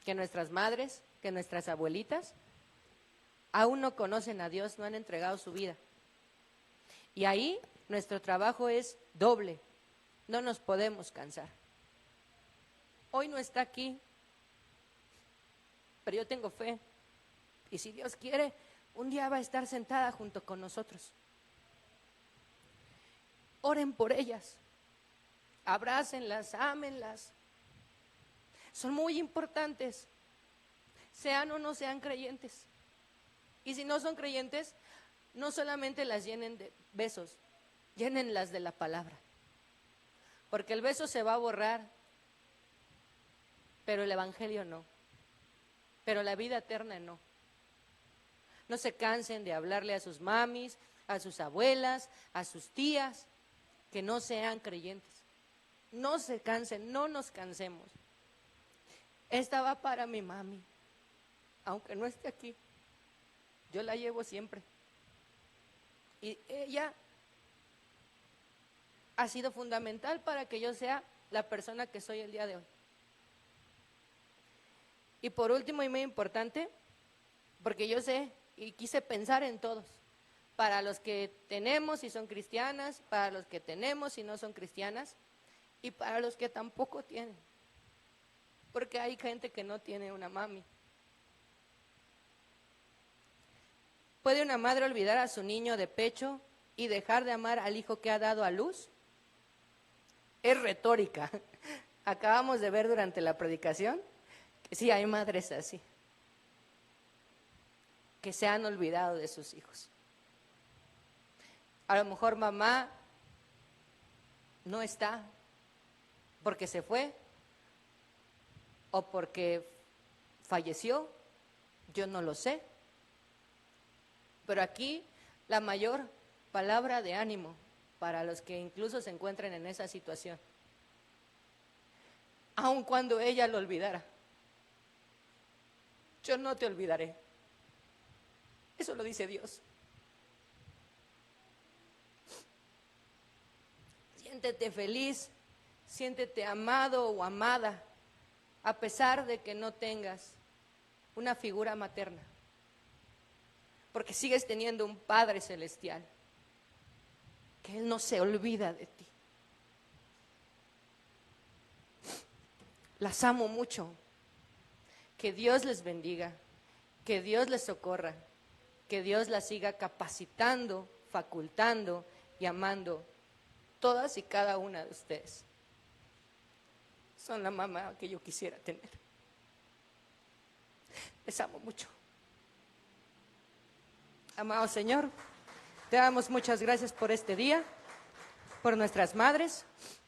que nuestras madres, que nuestras abuelitas, aún no conocen a Dios, no han entregado su vida. Y ahí nuestro trabajo es doble, no nos podemos cansar. Hoy no está aquí, pero yo tengo fe. Y si Dios quiere, un día va a estar sentada junto con nosotros. Oren por ellas, abrácenlas, ámenlas. Son muy importantes, sean o no sean creyentes. Y si no son creyentes, no solamente las llenen de besos, llénenlas de la palabra. Porque el beso se va a borrar, pero el evangelio no. Pero la vida eterna no. No se cansen de hablarle a sus mamis, a sus abuelas, a sus tías, que no sean creyentes. No se cansen, no nos cansemos. Esta va para mi mami, aunque no esté aquí. Yo la llevo siempre. Y ella ha sido fundamental para que yo sea la persona que soy el día de hoy. Y por último y muy importante, porque yo sé y quise pensar en todos, para los que tenemos y son cristianas, para los que tenemos y no son cristianas, y para los que tampoco tienen, porque hay gente que no tiene una mami. ¿Puede una madre olvidar a su niño de pecho y dejar de amar al hijo que ha dado a luz? Es retórica. Acabamos de ver durante la predicación que sí hay madres así, que se han olvidado de sus hijos. A lo mejor mamá no está porque se fue o porque falleció, yo no lo sé. Pero aquí la mayor palabra de ánimo para los que incluso se encuentren en esa situación, aun cuando ella lo olvidara, yo no te olvidaré. Eso lo dice Dios. Siéntete feliz, siéntete amado o amada, a pesar de que no tengas una figura materna, porque sigues teniendo un Padre Celestial, que Él no se olvida de ti. Las amo mucho. Que Dios les bendiga, que Dios les socorra, que Dios las siga capacitando, facultando y amando todas y cada una de ustedes. Son la mamá que yo quisiera tener. Les amo mucho. Amado Señor, te damos muchas gracias por este día, por nuestras madres.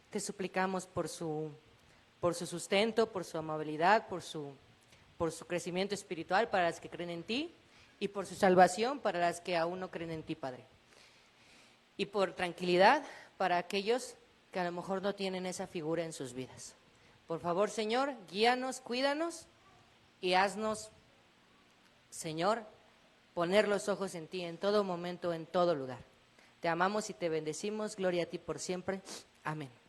Te suplicamos por su sustento, por su amabilidad, por su crecimiento espiritual para las que creen en ti y por su salvación para las que aún no creen en ti, Padre. Y por tranquilidad para aquellos que a lo mejor no tienen esa figura en sus vidas. Por favor, Señor, guíanos, cuídanos y haznos, Señor, poner los ojos en ti en todo momento, en todo lugar. Te amamos y te bendecimos. Gloria a ti por siempre. Amén.